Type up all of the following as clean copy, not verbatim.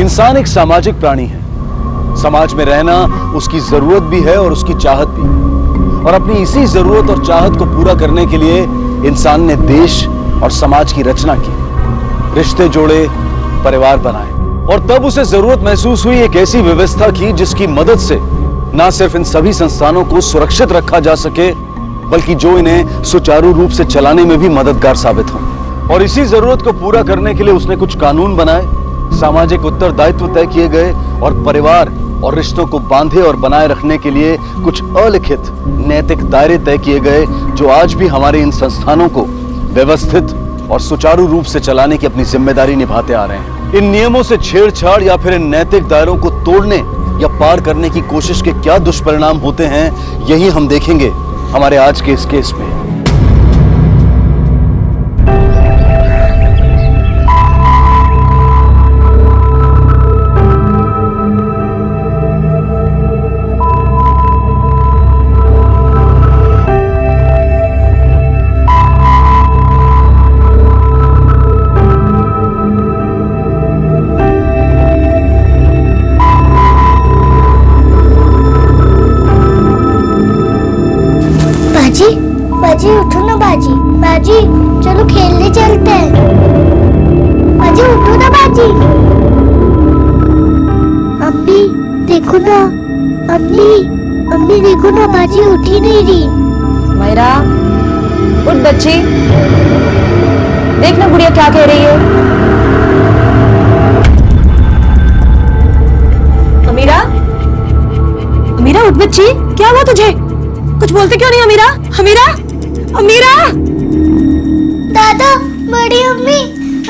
इंसान एक सामाजिक प्राणी है। समाज में रहना उसकी जरूरत भी है और उसकी चाहत भी। और अपनी इसी जरूरत और चाहत को पूरा करने के लिए इंसान ने देश और समाज की रचना की, रिश्ते जोड़े, परिवार बनाए, और तब उसे जरूरत महसूस हुई एक ऐसी व्यवस्था की जिसकी मदद से न सिर्फ इन सभी संस्थानों को सुरक्षित रखा जा सके, बल्कि जो इन्हें सुचारू रूप से चलाने में भी मददगार साबित हो। और इसी जरूरत को पूरा करने के लिए उसने कुछ कानून बनाए, सामाजिक उत्तरदायित्व तय किए गए और परिवार और रिश्तों को बांधे और बनाए रखने के लिए कुछ अलिखित नैतिक दायरे तय किए गए, जो आज भी हमारे इन संस्थानों को व्यवस्थित और सुचारू रूप से चलाने की अपनी जिम्मेदारी निभाते आ रहे हैं। इन नियमों से छेड़छाड़ या फिर इन नैतिक दायरों को तोड़ने या पार करने की कोशिश के क्या दुष्परिणाम होते हैं, यही हम देखेंगे हमारे आज के इस केस में। बाजी उठो ना बाजी, बाजी चलो खेलने चलते हैं। बाजी उठो ना बाजी। अम्मी देखो ना, अम्मी देखो ना, बाजी उठी नहीं रही। मायरा उठ बच्ची, देख ना गुड़िया क्या कह रही है। अमीरा, अमीरा उठ बच्ची, क्या हुआ तुझे? कुछ बोलते क्यों नहीं अमीरा? अमीरा, अमीरा! दादा, बड़ी अम्मी,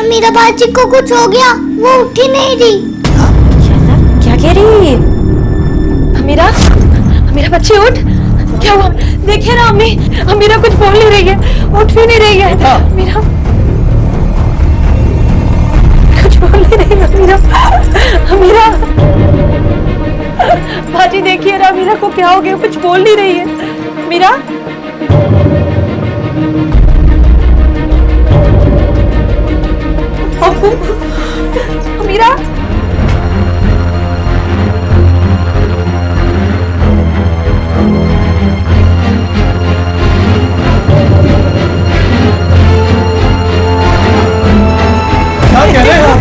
अमीरा बाजी को कुछ हो गया, वो उठी नहीं रही। क्या कह रही है? अमीरा, अमीरा बच्ची उठ, क्या हुआ? देखिए ना अम्मी, अमीरा कुछ बोल नहीं रही है, उठ भी नहीं रही है। अमीरा कुछ बोल नहीं रही है। अमीरा, अमीरा बाजी देखिए ना, अमीरा को क्या हो गया, कुछ बोल नहीं रही है। अमीरा, अमीरा, क्या कह रहे हैं आप?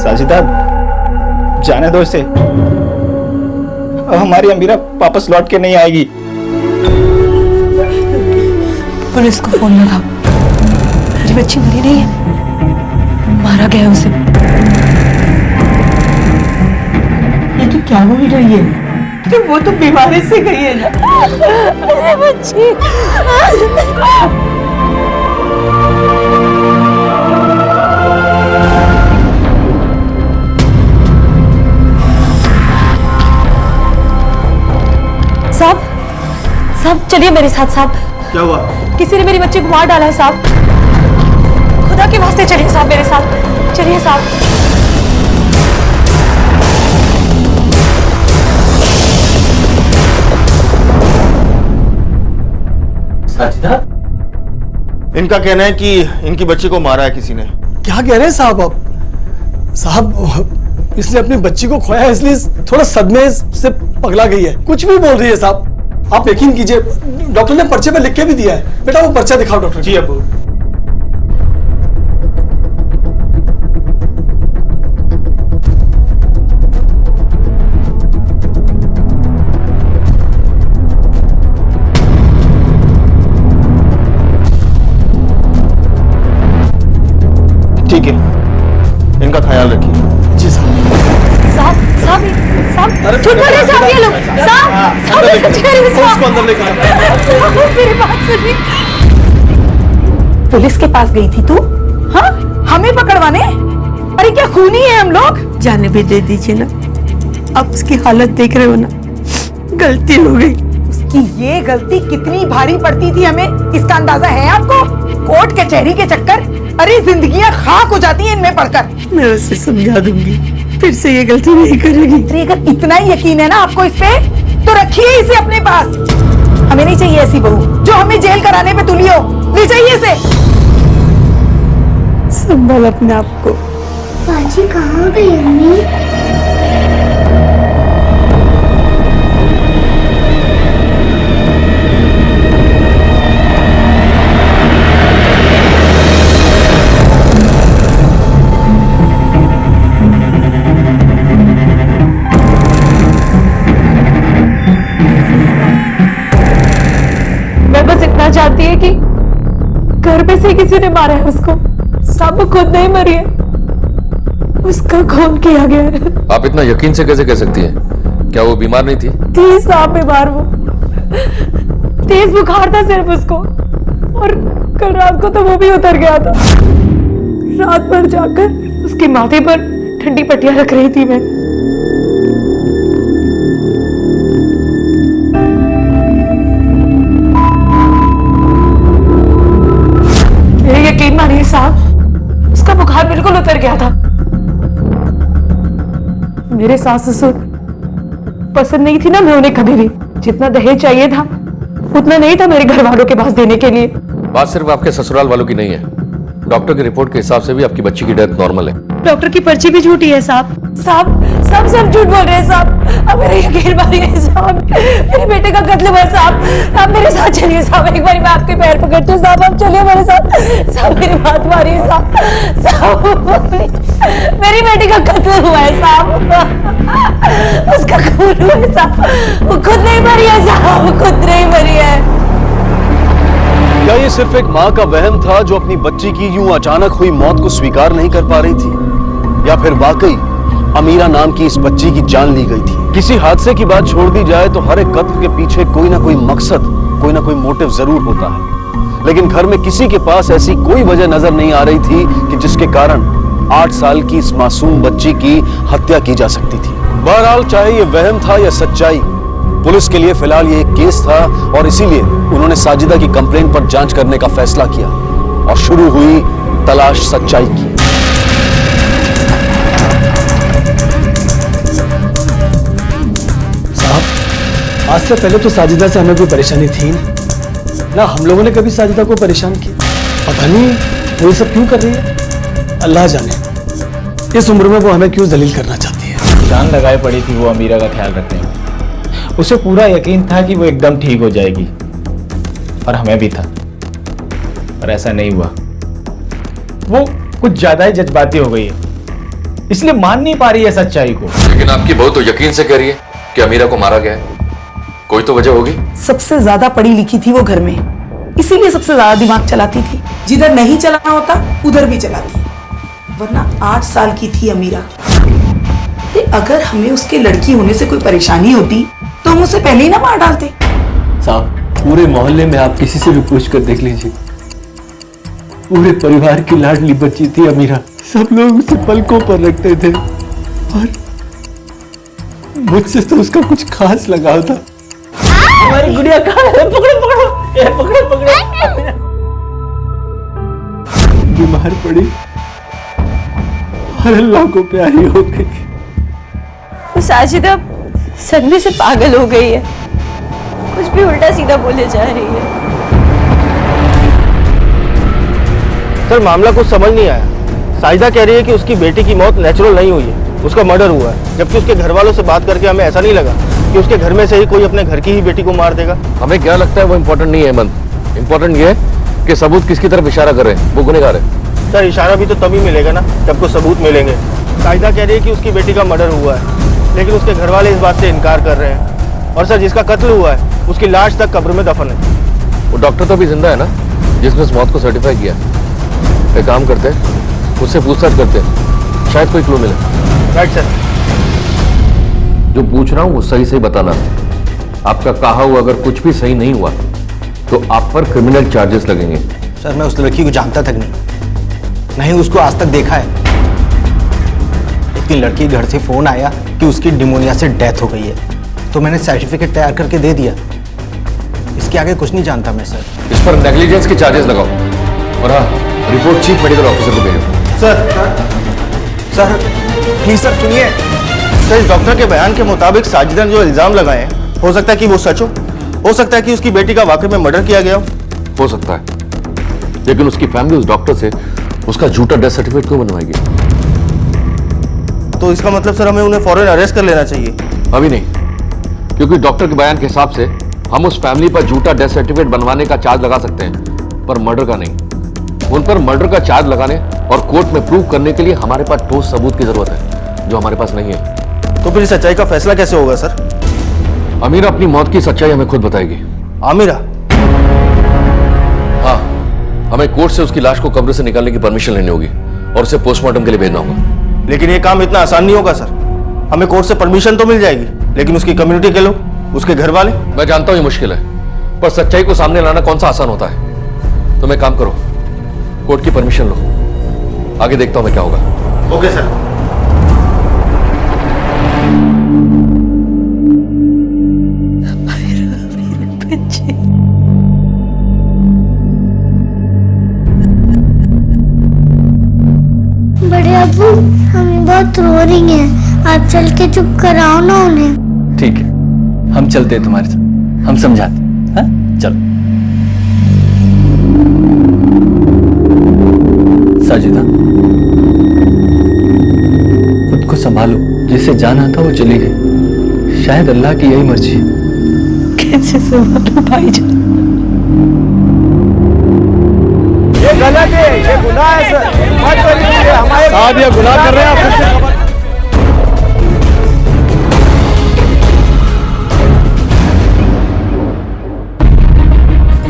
साजिदा, जाने दो इसे, अब हमारी अमीरा वापस लौट के नहीं आएगी। पुलिस को फोन लगाओ, मेरी बच्ची मरी नहीं है, मारा गया उसे। ये तो क्या बोल रही है? तो वो तो बीमारी से गई है ना। अरे बच्ची, साहब, साहब चलिए मेरे साथ। साहब क्या हुआ? किसी ने मेरी बच्ची को मार डाला है साहब। खुदा के वास्ते चलिए साहब मेरे साथ, चलिए साहब। साजिदा, इनका कहना है कि इनकी बच्ची को मारा है किसी ने। क्या कह रहे हैं साहब आप? साहब, इसने अपनी बच्ची को खोया है, इसलिए थोड़ा सदमे से पगला गई है, कुछ भी बोल रही है साहब। आप यकीन कीजिए, डॉक्टर ने पर्चे पे लिख के भी दिया है। बेटा वो पर्चा दिखाओ डॉक्टर। जी अब्बू। ठीक है, इनका ख्याल रखिए। जी साहब। साहब, साहब, साहब, झूठ बोल रहे हैं साहब ये लोग। साहब, साहब सच कह रहे हैं साहब। उसको अंदर लेकर साहब, मेरी बात सुनिए। पुलिस के पास गई थी तू? हाँ, हमें पकड़वाने? अरे क्या खूनी है हम लोग? जाने भी दे दीजिए ना, अब उसकी हालत देख रहे हो ना, गलती हो गई। उसकी ये गलती कितनी भारी पड़ती थी हमें, इसका अंदाजा है आपको? कोर्ट कचहरी के चक्कर, अरे जिंदगियां खाक हो जाती हैं इनमें पढ़कर। मैं उसे समझा दूंगी, फिर से ये गलती नहीं करेगी। अरे अगर इतना ही यकीन है ना आपको इस पे, तो रखिए इसे अपने पास। हमें नहीं चाहिए ऐसी बहू जो हमें जेल कराने पे तुली हो, नहीं चाहिए इसे। संभाल अपने आप को। बाजी कहाँ गई अम्मी? मैं बस इतना चाहती है कि घर पे से किसी ने मारा है उसको। साहब वो खुद नहीं मरी है, उसका खून किया गया है। आप इतना यकीन से कैसे कह सकती हैं? क्या वो बीमार नहीं थी? थी साहब बीमार वो, तेज बुखार था सिर्फ उसको, और कल रात को तो वो भी उतर गया था। रात भर जाकर उसके माथे पर ठंडी पट्टियां रख रही थी मैं। मेरे यकीन मानिए साहब, उसका बुखार बिल्कुल उतर गया था। मेरे सास ससुर पसंद नहीं थी ना मैं उन्हें कभी भी। जितना दहेज चाहिए था उतना नहीं था मेरे घर वालों के पास देने के लिए। बात सिर्फ आपके ससुराल वालों की नहीं है, डॉक्टर की रिपोर्ट के हिसाब से भी आपकी बच्ची की डेथ नॉर्मल है। डॉक्टर की पर्ची भी झूठी है साहब। साहब सब झूठ बोल रहे हैं साहब। अब मेरा यकीन मानिए साहब, मेरे बेटे का कत्ल हुआ साहब। आप मेरे साथ चलिए साहब, एक बार मैं आपके पैर पकड़ती हूँ साहब, आप चलिए मेरे साथ साहब, मेरी बात मानिए साहब। साहब मेरी बेटी का कत्ल हुआ है साहब, उसका खून हुआ है साहब, वो खुद नहीं मरी है साहब, खुद नहीं मरी है। क्या ये सिर्फ एक माँ का वहम था जो अपनी बच्ची की यूं अचानक हुई मौत को स्वीकार नहीं कर पा रही थी, या फिर वाकई अमीरा नाम की इस बच्ची की जान ली गई थी? किसी हादसे की बात छोड़ दी जाए तो हर एक कत्ल के पीछे कोई ना कोई मकसद, कोई ना कोई मोटिव जरूर होता है, लेकिन घर में किसी के पास ऐसी कोई वजह नजर नहीं आ रही थी कि जिसके कारण 8 साल की इस मासूम बच्ची की हत्या की जा सकती थी। बहरहाल चाहे ये वहम था या सच्चाई, पुलिस के लिए फिलहाल ये एक केस था और इसीलिए उन्होंने साजिदा की कंप्लेंट पर जांच करने का फैसला किया और शुरू हुई तलाश सच्चाई की। साहब, आज से पहले तो साजिदा से हमें कोई परेशानी थी ना, हम लोगों ने कभी साजिदा को परेशान किया। पता नहीं वो ये सब क्यों कर रही है, अल्लाह जाने इस उम्र में वो हमें क्यों जलील करना चाहती है। जान लगाए पड़ी थी वो अमीरा का ख्याल रखने में। उसे पूरा यकीन था कि वो एकदम ठीक हो जाएगी, और हमें भी था, पर ऐसा नहीं हुआ। वो कुछ ज्यादा ही जज्बाती हो गई है, इसलिए मान नहीं पा रही है सच्चाई को। लेकिन आपकी बहू तो यकीन से कह रही है कि अमीरा को मारा गया है, कोई तो वजह होगी। सबसे ज्यादा पढ़ी लिखी थी वो घर में, इसीलिए सबसे ज्यादा दिमाग चलाती थी। जिधर नहीं चलाना होता उधर भी चलाती, वरना 8 साल की थी अमीरा। अगर हमें उसके लड़की होने से कोई परेशानी होती तो हम उसे पहले ही ना मार डालते। साहब, पूरे मोहल्ले में आप किसी से भी पूछ कर देख लीजिए, पूरे परिवार की लाडली बच्ची थी अमीरा। सब लोग उसे पलकों पर रखते थे और मुझसे तो उसका कुछ खास लगाव था। हमारी गुड़िया कहाँ है? पकड़ो पकड़ो, ये पकड़ो पकड़ो। बीमार पड़ी और अल्लाह को प्यारी हो गई। साजिदा सदमे से पागल हो गई है, कुछ भी उल्टा सीधा बोले जा रही है। सर मामला कुछ समझ नहीं आया। साजिदा कह रही है कि उसकी बेटी की मौत नेचुरल नहीं हुई है, उसका मर्डर हुआ है, जबकि उसके घर वालों से बात करके हमें ऐसा नहीं लगा कि उसके घर में से ही कोई अपने घर की ही बेटी को मार देगा। हमें क्या लगता है वो इम्पोर्टेंट नहीं है हेमंत, इम्पोर्टेंट ये है कि सबूत किसकी तरफ इशारा कर रहे हैं, वो गुनहगार है। सर इशारा भी तो तभी मिलेगा ना जब को सबूत मिलेंगे। साजिदा कह रही है कि उसकी बेटी का मर्डर हुआ है, लेकिन उसके घर वाले इस बात से इनकार कर रहे हैं। और सर जिसका कत्ल हुआ है उसकी लाश तक कब्र में दफन है। वो डॉक्टर तो भी जिंदा है ना जिसने उस मौत को सर्टिफाई किया। एक काम करते हैं, उससे पूछताछ करते हैं, शायद कोई क्लू मिले। Right sir. जो पूछ रहा हूँ वो सही सही बताना। आपका कहा हुआ अगर कुछ भी सही नहीं हुआ तो आप पर क्रिमिनल चार्जेस लगेंगे। सर मैं उस लड़की को जानता तक नहीं उसको आज तक देखा है। एक दिन लड़की घर से फोन आया कि उसकी निमोनिया से डेथ हो गई है, तो मैंने सर्टिफिकेट तैयार करके दे दिया। इसके आगे कुछ नहीं जानता मैं सर। इस पर नेग्लिजेंस के चार्जेस लगाओ और हाँ, रिपोर्ट चीफ मेडिकल ऑफिसर को भेजो। सर प्लीज सर सुनिए। सर इस डॉक्टर के बयान के मुताबिक साजिदा ने जो इल्जाम लगाए हैं हो सकता है कि वो सच हो सकता है कि उसकी बेटी का वाकई में मर्डर किया गया हो सकता है, लेकिन उसकी फैमिली उस डॉक्टर से उसका झूठा डेथ सर्टिफिकेट क्यों बनवाएगी? तो इसका मतलब सर हमें उन्हें फौरन अरेस्ट कर लेना चाहिए। अभी नहीं, क्योंकि डॉक्टर के बयान के हिसाब से हम उस फैमिली पर झूठा डेथ सर्टिफिकेट बनवाने का चार्ज लगा सकते हैं, पर मर्डर का नहीं। उन पर मर्डर का चार्ज लगाने और कोर्ट में प्रूव करने के लिए हमारे पास ठोस सबूत की जरूरत है, जो हमारे पास नहीं है। तो फिर सच्चाई का फैसला कैसे होगा सर? अमीरा अपनी मौत की सच्चाई हमें खुद बताएगी। आमिरा? हाँ, हमें कोर्ट से उसकी लाश को कब्र से निकालने की परमिशन लेनी होगी और उसे पोस्टमार्टम के लिए भेजना होगा। लेकिन ये काम इतना आसान नहीं होगा सर। हमें कोर्ट से परमिशन तो मिल जाएगी, लेकिन उसकी कम्युनिटी के लोग, उसके घर वाले। मैं जानता हूं ये मुश्किल है, पर सच्चाई को सामने लाना कौन सा आसान होता है। तुम एक काम करो, कोर्ट की परमिशन लो, आगे देखता हूं मैं क्या होगा। Okay sir. बड़े अब्बू, हमें बहुत रो रही हैं, आप चल के चुप कराओ ना उन्हें। ठीक है, हम चलते हैं तुम्हारे साथ, हम समझाते हैं। हाँ? चलो। साजिदा, खुद को संभालो, जिसे जाना था वो चली गई, शायद अल्लाह की यही मर्जी है। कैसे संभालूं भाईजान? ये गलत है, ये गुनाह है सर। मत करिए, हमारे साहब ये गुनाह कर रहे हैं। आप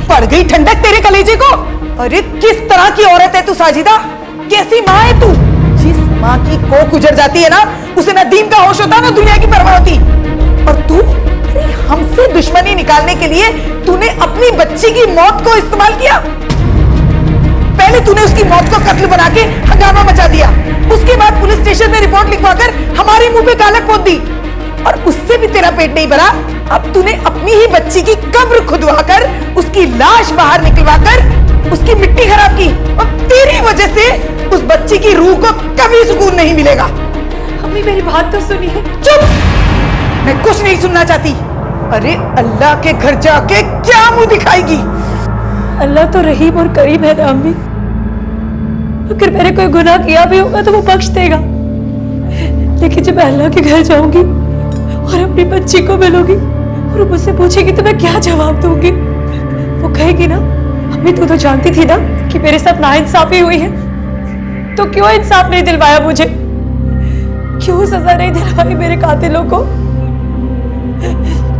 पड़ गई ठंडक तेरे कलेजे को। अरे किस तरह की औरत है तू साजिदा? कैसी माँ है तू? जिस माँ की कोख उजड़ जाती है ना, उसे ना दीन का होश होता ना दुनिया की परवाह होती। और तू हमसे दुश्मनी निकालने के लिए तूने अपनी बच्ची की मौत को इस्तेमाल किया। पहले तूने उसकी मौत को कत्ल बना के हंगामा मचा दिया, उसके बाद पुलिस स्टेशन में रिपोर्ट लिखवाकर हमारे मुंह पे कालक पोत दी, और उससे भी तेरा पेट नहीं भरा। अब तूने अपनी ही बच्ची की कब्र खुदवाकर उसकी लाश बाहर निकलवाकर उसकी मिट्टी खराब की, और तेरी वजह से उस बच्ची की रूह को कभी सुकून नहीं मिलेगा। अम्मी मेरी बात तो सुनिए। चुप, मैं कुछ नहीं सुनना चाहती। अरे अल्लाह के घर जाके क्या मुंह दिखाएगी? अल्लाह तो रहीम और करीम है ना अम्मी, अगर मैंने कोई गुनाह किया भी होगा तो वो बख्श देगा। लेकिन जब मैं अल्लाह के घर जाऊंगी और अपनी बच्ची को मिलूंगी और वो मुझसे पूछेगी तो मैं क्या जवाब दूंगी? वो कहेगी ना, अम्मी तू तो जानती थी ना कि मेरे साथ नाइंसाफी हुई है, तो क्यों इंसाफ नहीं दिलवाया मुझे? क्यों सजा नहीं दिलवाई मेरे कातिलों को?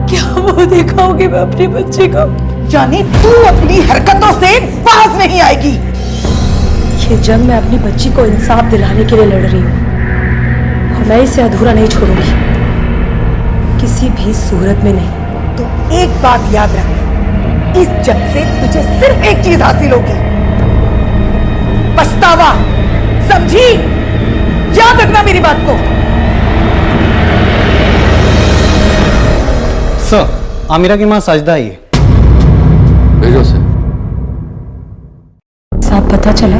क्या वो दिखाऊंगी मैं अपनी बच्ची को? यानी तू अपनी हरकतों से बाज नहीं आएगी। ये जंग मैं अपनी बच्ची को इंसाफ दिलाने के लिए लड़ रही हूँ, और मैं इसे अधूरा नहीं छोड़ूंगी, किसी भी सूरत में नहीं। तो एक बात याद रख, इस जंग से तुझे सिर्फ एक चीज हासिल होगी, पछतावा। समझी? याद रखना मेरी बात को। सर, आमिरा की माँ साजिदा आई है। भेजो उसे। साहब पता चला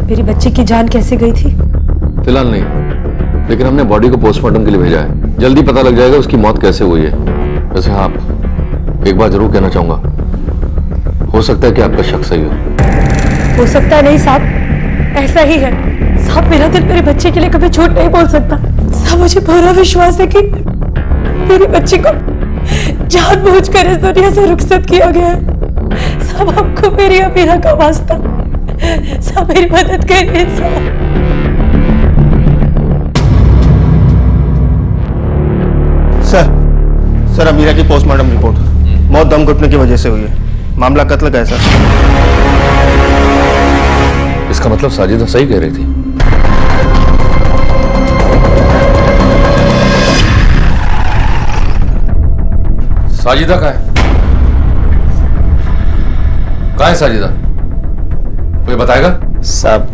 मेरी बच्ची की जान कैसे गई थी? फिलहाल नहीं, लेकिन हमने बॉडी को पोस्टमार्टम के लिए भेजा है। जल्दी पता लग जाएगा उसकी मौत कैसे हुई है। वैसे हाँ, एक बात जरूर कहना चाहूंगा, हो सकता है कि आपका शक सही हो सकता है नहीं साहब, ऐसा ही है साहब। मेरा दिल मेरे बच्चे के लिए कभी झूठ नहीं बोल सकता साहब। मुझे पूरा विश्वास है कि मेरी बच्ची को जानबूझकर इस दुनिया से रुखसत किया गया है साहब। आपको मेरी अमीरा का वास्ता साहब, मेरी मदद करिए साहब। सर, अमीरा की पोस्टमार्टम रिपोर्ट, मौत दम घुटने की वजह से हुई है। मामला कत्ल का है सर। इसका मतलब साजिदा सही कह रही थी। साजिदा कहाँ है? कहाँ है साजिदा? कोई बताएगा? साहब,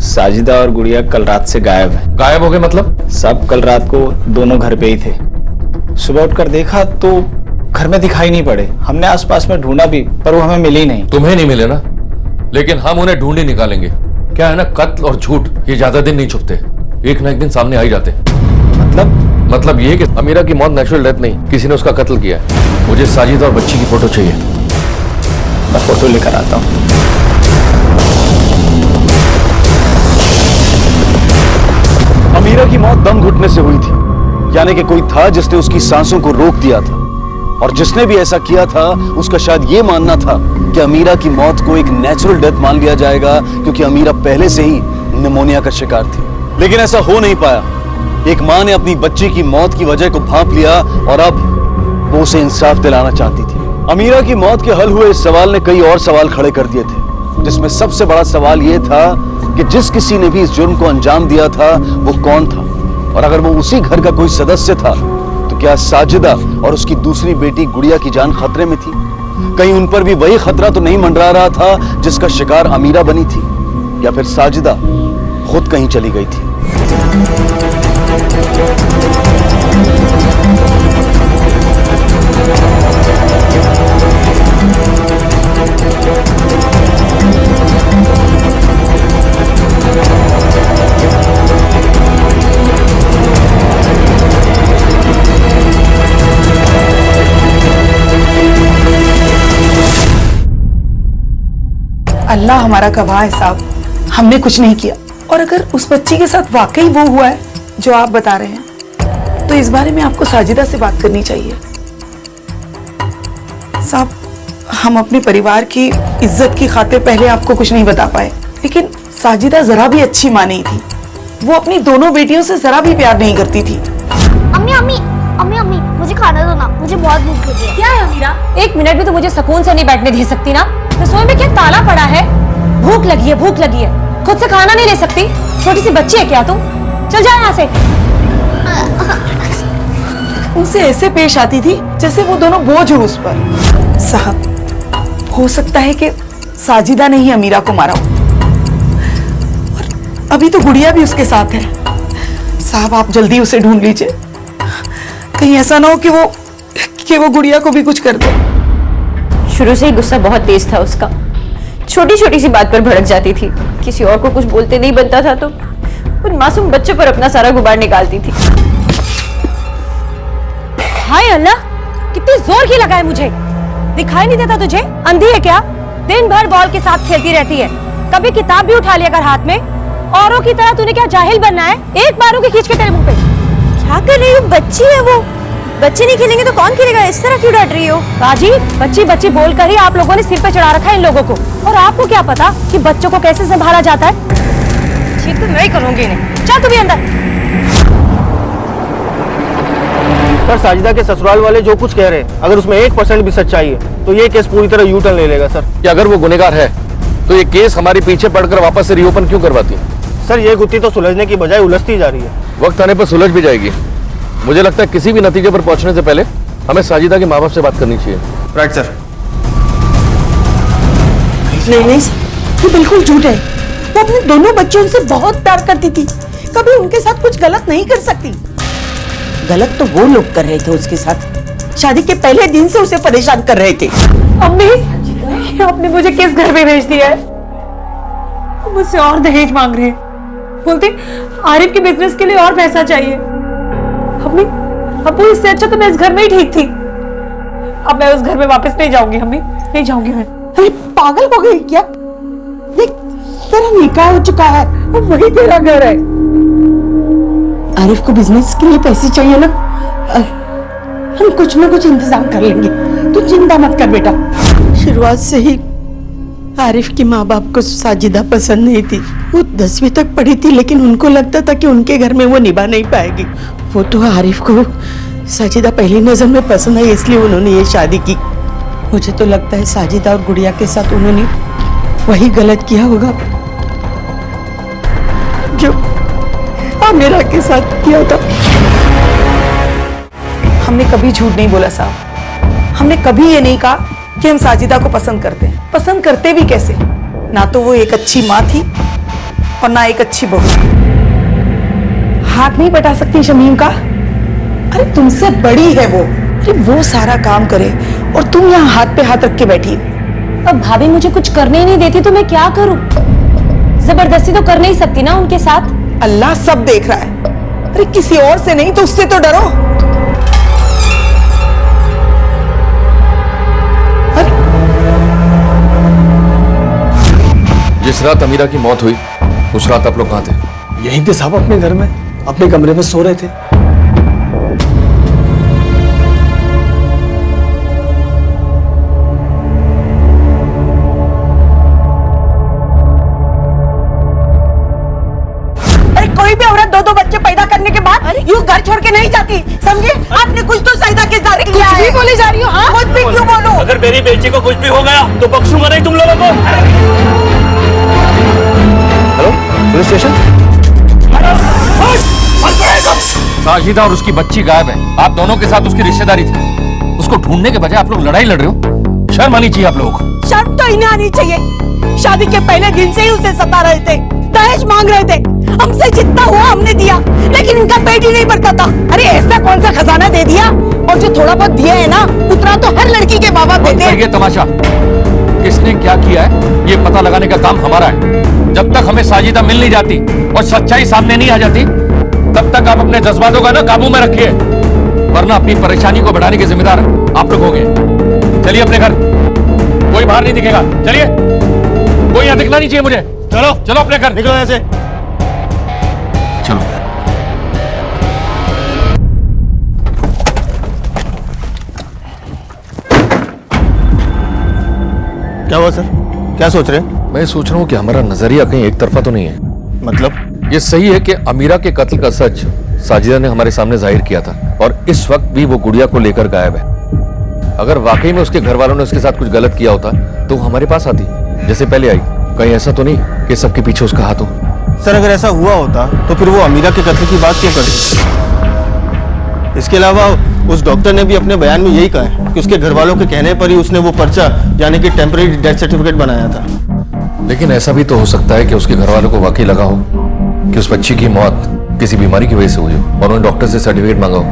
साजिदा और गुड़िया कल रात से गायब है। गायब हो गए मतलब? साहब कल रात को दोनों घर पे ही थे। सुबह उठकर देखा तो घर में दिखाई नहीं पड़े। हमने आसपास में ढूंढा भी, पर वो हमें मिली नहीं। तुम्हें नहीं मिले ना, लेकिन हम उन्हें ढूंढ ही निकालेंगे। क्या है ना, कत्ल और झूठ ये ज्यादा दिन नहीं छुपते, एक ना एक दिन सामने आ ही जाते। मतलब ये कि अमीरा की मौत नेचुरल डेथ नहीं, किसी ने उसका कत्ल किया है। मुझे साजिदा और बच्ची की फोटो चाहिए। मैं फोटो लेकर आता हूँ। अमीरा की मौत दम घुटने से हुई थी, यानी कि कोई था जिसने उसकी सांसों को रोक दिया था, और जिसने भी ऐसा किया था उसका शायद ये मानना था कि अमीरा की मौत को एक नेचुरल डेथ मान लिया जाएगा, क्योंकि अमीरा पहले से ही निमोनिया का शिकार थी। लेकिन ऐसा हो नहीं पाया। एक मां ने अपनी बच्ची की मौत की वजह को भांप लिया और अब वो उसे इंसाफ दिलाना चाहती थी। अमीरा की मौत के हल हुए इस सवाल ने कई और सवाल खड़े कर दिए थे, जिसमें सबसे बड़ा सवाल यह था कि जिस किसी ने भी इस जुर्म को अंजाम दिया था वो कौन था, और अगर वो उसी घर का कोई सदस्य था तो क्या साजिदा और उसकी दूसरी बेटी गुड़िया की जान खतरे में थी? कहीं उन पर भी वही खतरा तो नहीं मंडरा रहा था जिसका शिकार अमीरा बनी थी, या फिर साजिदा खुद कहीं चली गई थी? अल्लाह हमारा गवाह है साहब, हमने कुछ नहीं किया। और अगर उस बच्ची के साथ वाकई वो हुआ है जो आप बता रहे हैं, तो इस बारे में आपको साजिदा से बात करनी चाहिए। साहब, हम अपने परिवार की इज्जत की खातिर पहले आपको कुछ नहीं बता पाए, लेकिन साजिदा जरा भी अच्छी मां नहीं थी। वो अपनी दोनों बेटियों से जरा भी प्यार नहीं करती थी। अम्मी अम्मी अम्मी अम्मी मुझे खाना दो ना, मुझे बहुत भूख लगी है। क्या है अमीरा, एक मिनट भी तो मुझे सुकून से नहीं बैठने दे सकती ना? रसोई में क्या ताला पड़ा है? भूख लगी है, भूख लगी है, खुद से खाना नहीं ले सकती? छोटी सी बच्ची है क्या तुम? चल जाए यहाँ से। उनसे ऐसे पेश आती थी जैसे वो दोनों बोझ हो उस पर। साहब, हो सकता है कि साजिदा ने ही अमीरा को मारा हो, और अभी तो गुड़िया भी उसके साथ है। साहब, आप जल्दी उसे ढूंढ लीजिए, कहीं ऐसा ना हो कि वो गुड़िया को भी कुछ कर दे। शुरू से ही गुस्सा बहुत तेज था उसका, छोटी छोटी सी बात पर भड़क जाती थी। किसी और को कुछ बोलते नहीं बनता था तो उन मासूम बच्चों पर अपना सारा गुबार निकालती थी। हाय अल्लाह, कितनी जोर की लगा है मुझे, दिखाई नहीं देता तुझे? अंधी है क्या? दिन भर बॉल के साथ खेलती रहती है, कभी किताब भी उठा लिया कर हाथ में। औरों की तरह तूने क्या जाहिल बनना है? एक बारों की खींच के तेरे मुंह पे। क्या कर रही हो? बच्ची है वो, बच्चे नहीं खेलेंगे तो कौन खेलेगा? इस तरह क्यों डांट रही हो? बाजी, बच्ची बच्ची बोलकर ही आप लोगों ने सिर पे चढ़ा रखा है इन लोगों को, और आपको क्या पता कि बच्चों को कैसे संभाला जाता है? ठीक तो मैं ही करूंगी इन्हें। चल तू भी अंदर। सर, साजिदा के ससुराल वाले जो कुछ कह रहे हैं, अगर उसमें 1% भी सच्चाई है तो ये केस पूरी तरह यू टर्न ले लेगा सर। कि अगर वो गुनहगार है तो ये केस हमारे पीछे पड़कर वापस से रीओपन क्यों करवाती है? सर, ये गुत्थी तो सुलझने की बजाय उलझती जा रही है। वक्त आने पर सुलझ भी जाएगी। मुझे लगता है किसी भी नतीजे पर पहुंचने से पहले हमें साजिदा के माँ बाप से बात करनी चाहिए। Right sir. नहीं, ये बिल्कुल झूठ है। वो अपने दोनों बच्चों से बहुत प्यार करती थी, कभी उनके साथ कुछ गलत नहीं कर सकती। गलत तो वो लोग कर रहे थे उसके साथ, शादी के पहले दिन से उसे परेशान कर रहे थे। अम्मी, आपने मुझे किस घर में भेज दिया है? मुझसे और दहेज मांग रहे हैं, बोलते आरिफ के बिजनेस के लिए और पैसा चाहिए। अम्मी, अब्बू, इससे अच्छा तो मैं इस घर में ही ठीक थी। अब मैं उस घर में वापस नहीं जाऊंगी अम्मी, नहीं जाऊंगी मैं। अरे पागल हो गई क्या? देख, तेरा निकाह हो चुका है, वही तेरा घर है। आरिफ को बिजनेस के लिए पैसे चाहिए ना, हम कुछ ना कुछ इंतजाम कर लेंगे, तू चिंता मत कर बेटा। शुरुआत से ही आरिफ के माँ बाप को साजिदा पसंद नहीं थी। वो 10वीं तक पढ़ी थी, लेकिन उनको लगता था कि उनके घर में वो निभा नहीं पाएगी। वो तो आरिफ को साजिदा पहली नजर में पसंद आई, इसलिए उन्होंने ये शादी की। मुझे तो लगता है साजिदा और गुड़िया के साथ उन्होंने वही गलत किया होगा जो आमिरा के साथ किया था। हमने कभी झूठ नहीं बोला साहब, हमने कभी ये नहीं कहा कि हम साजिदा को पसंद करते हैं। पसंद करते भी कैसे? ना तो वो एक अच्छी माँ थी और ना एक अच्छी बहू। हाथ नहीं बटा सकती शमीम का? अरे तुमसे बड़ी है वो, अरे वो सारा काम करे और तुम यहाँ हाथ पे हाथ रख के बैठी। अब भाभी मुझे कुछ करने ही नहीं देती तो मैं क्या करूं? जबरदस्ती तो कर नहीं सकती ना उनके साथ। अल्लाह सब देख रहा है। अरे किसी और से नहीं तो उससे तो डरो। जिस रात अमीरा की मौत हुई उस रात आप लोग कहाँ थे? यहीं थे साहब, अपने घर में। अपने कमरे में सो रहे थे। अरे कोई भी औरत दो दो बच्चे पैदा करने के बाद यूं घर छोड़ के नहीं जाती, समझे? आपने कुछ तो साइदा के साथ किया है। कुछ भी बोली जा रही हो? हाँ, कुछ भी क्यों बोलो? अगर मेरी बेटी को कुछ भी हो गया तो बख्शूंगा नहीं तुम लोगों को। Hello, police station. साजिदा और उसकी बच्ची गायब है। आप दोनों के साथ उसकी रिश्तेदारी थी। उसको ढूंढने के बजाय आप लोग लड़ाई लड़ रहे हो। शर्म आनी चाहिए आप लोगों को। शर्म तो इन्हें आनी चाहिए। शादी के पहले दिन से ही उसे सता रहे थे, दहेज मांग रहे थे। हमसे जितना हुआ हमने दिया, लेकिन इनका पेट ही नहीं भरता था। अरे ऐसा कौन सा खजाना दे दिया? और जो थोड़ा बहुत दिया है ना, उतना तो हर लड़की के बाबा देते हैं। ये तमाशा किसने क्या किया है ये पता लगाने का काम हमारा है। जब तक हमें साजिदा मिल नहीं जाती और सच्चाई सामने नहीं आ जाती, तब तक आप अपने जज्बातों का ना काबू में रखिए, वरना अपनी परेशानी को बढ़ाने के जिम्मेदार आप लोग होंगे। चलिए अपने घर, कोई बाहर नहीं दिखेगा। चलिए, कोई यहां दिखना नहीं चाहिए मुझे। चलो चलो अपने घर, निकलो ऐसे। चलो। क्या हुआ सर? क्या सोच रहे हैं? मैं सोच रहा हूँ कि हमारा नजरिया कहीं एक तरफा तो नहीं है। मतलब? ये सही है कि अमीरा के कत्ल का सच साजिदा ने हमारे सामने जाहिर किया था और इस वक्त भी वो गुड़िया को लेकर गायब है। अगर वाकई में उसके घर वालों ने उसके साथ कुछ गलत किया होता तो वो हमारे पास आती जैसे पहले आई। कहीं ऐसा तो नहीं कि सबके पीछे उसका हाथ हो? सर अगर ऐसा हुआ होता तो फिर वो अमीरा के कत्ल की बात क्यों करती? इसके अलावा उस डॉक्टर ने भी अपने बयान में यही कहा है कि उसके घर वालों के कहने पर ही उसने वो पर्चा यानी कि टेम्परेरी डेथ सर्टिफिकेट बनाया था। लेकिन ऐसा भी तो हो सकता है कि उसके घर वालों को वाकई लगा हो कि उस बच्ची की मौत किसी बीमारी की वजह से हुई हो और उन्होंने डॉक्टर से सर्टिफिकेट मांगा हो।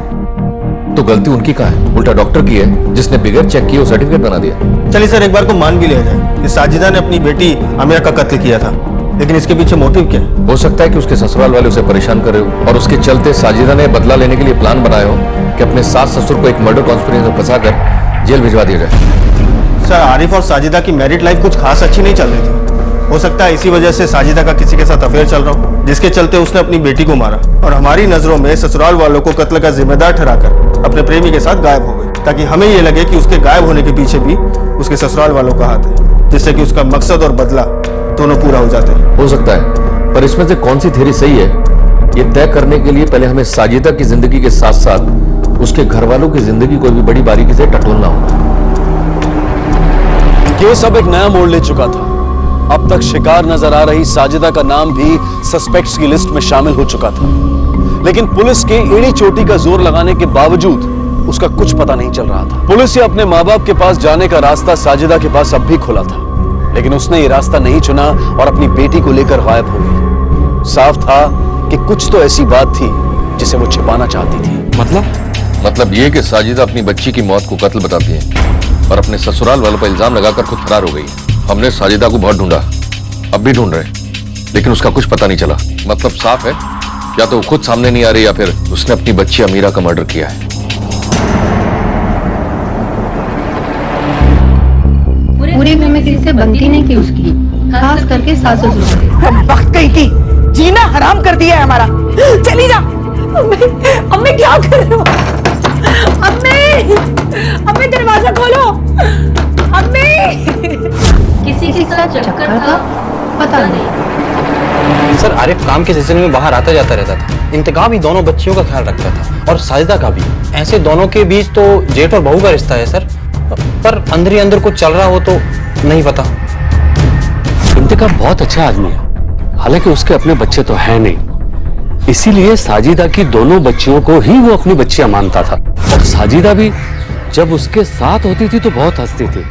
तो गलती उनकी कहाँ है? उल्टा डॉक्टर की है जिसने बगैर चेक किए वो सर्टिफिकेट बना दिया। चलिए सर, एक बार को मान भी लिया जाए कि साजिदा ने अपनी बेटी अमीरा का कत्ल किया था, लेकिन इसके पीछे मोटिव क्या है? हो सकता है कि उसके ससुराल वाले उसे परेशान कर रहे हो और उसके चलते साजिदा ने बदला लेने के लिए प्लान बनाया हो कि अपने सास ससुर को एक मर्डर कॉन्स्पिरेसी में फंसाकर जेल भिजवा दिया जाए। सर आरिफ और साजिदा की मैरिड लाइफ कुछ खास अच्छी नहीं चल रही थी। हो सकता है इसी वजह से साजिदा का किसी के साथ अफेयर चल रहा हो, जिसके चलते उसने अपनी बेटी को मारा और हमारी नजरों में ससुराल वालों को कत्ल का जिम्मेदार ठहराकर अपने प्रेमी के साथ गायब हो गई, ताकि हमें ये लगे कि उसके गायब होने के पीछे भी उसके ससुराल वालों का हाथ है, जिससे कि उसका मकसद और बदला दोनों पूरा हो जाते हैं। हो सकता है, पर इसमें से कौन सी थ्योरी सही है ये तय करने के लिए पहले हमें साजिदा की जिंदगी के साथ साथ उसके घर वालों की जिंदगी को भी बड़ी बारीकी से टटोलना होगा। केस अब एक नया मोड़ ले चुका था। अब तक शिकार नजर आ रही साजिदा का नाम भी सस्पेक्ट्स की लिस्ट में शामिल हो चुका था, लेकिन पुलिस के एड़ी चोटी का जोर लगाने के बावजूद उसका कुछ पता नहीं चल रहा था। पुलिस या अपने माँ बाप के पास जाने का रास्ता साजिदा के पास अब भी खुला था, लेकिन उसने ये रास्ता नहीं चुना और अपनी बेटी को लेकर गायब हो गई। साफ था कि कुछ तो ऐसी बात थी जिसे वो छिपाना चाहती थी। मतलब ये कि साजिदा अपनी बच्ची की मौत को कत्ल बताती है और अपने ससुराल वालों पर इल्जाम लगाकर खुद फरार हो गई है। हमने साजिदा को बहुत ढूंढा, अब भी ढूंढ रहे, लेकिन उसका कुछ पता नहीं चला। मतलब साफ है, या तो वो खुद सामने नहीं आ रही या फिर उसने अपनी बच्ची अमीरा का मर्डर किया है। पूरे घर में किसी से बनती नहीं थी उसकी, खास करके सास ससुर से। वक्त गई थी, जीना हराम कर दिया है हमारा। चली जा। अम्मी क्या कर रहे हो? अम्मी दरवाजा खोलो। अम्मी किसी के साथ चक्कर था पता नहीं। सर आरिफ काम के सिलसिले में बाहर आता जाता रहता था। इंतकाम ही दोनों बच्चियों का ख्याल रखता था और साजिदा का भी। ऐसे दोनों के बीच तो जेठ और बहू का रिश्ता है सर, पर अंदर ही अंदर कुछ चल रहा हो तो नहीं पता। इंतकाम बहुत अच्छा आदमी है, हालांकि उसके अपने बच्चे तो हैं नहीं, इसीलिए साजिदा की दोनों बच्चियों को ही वो अपनी बच्चियां मानता था। और साजिदा भी जब उसके साथ होती थी तो बहुत हंसती थी,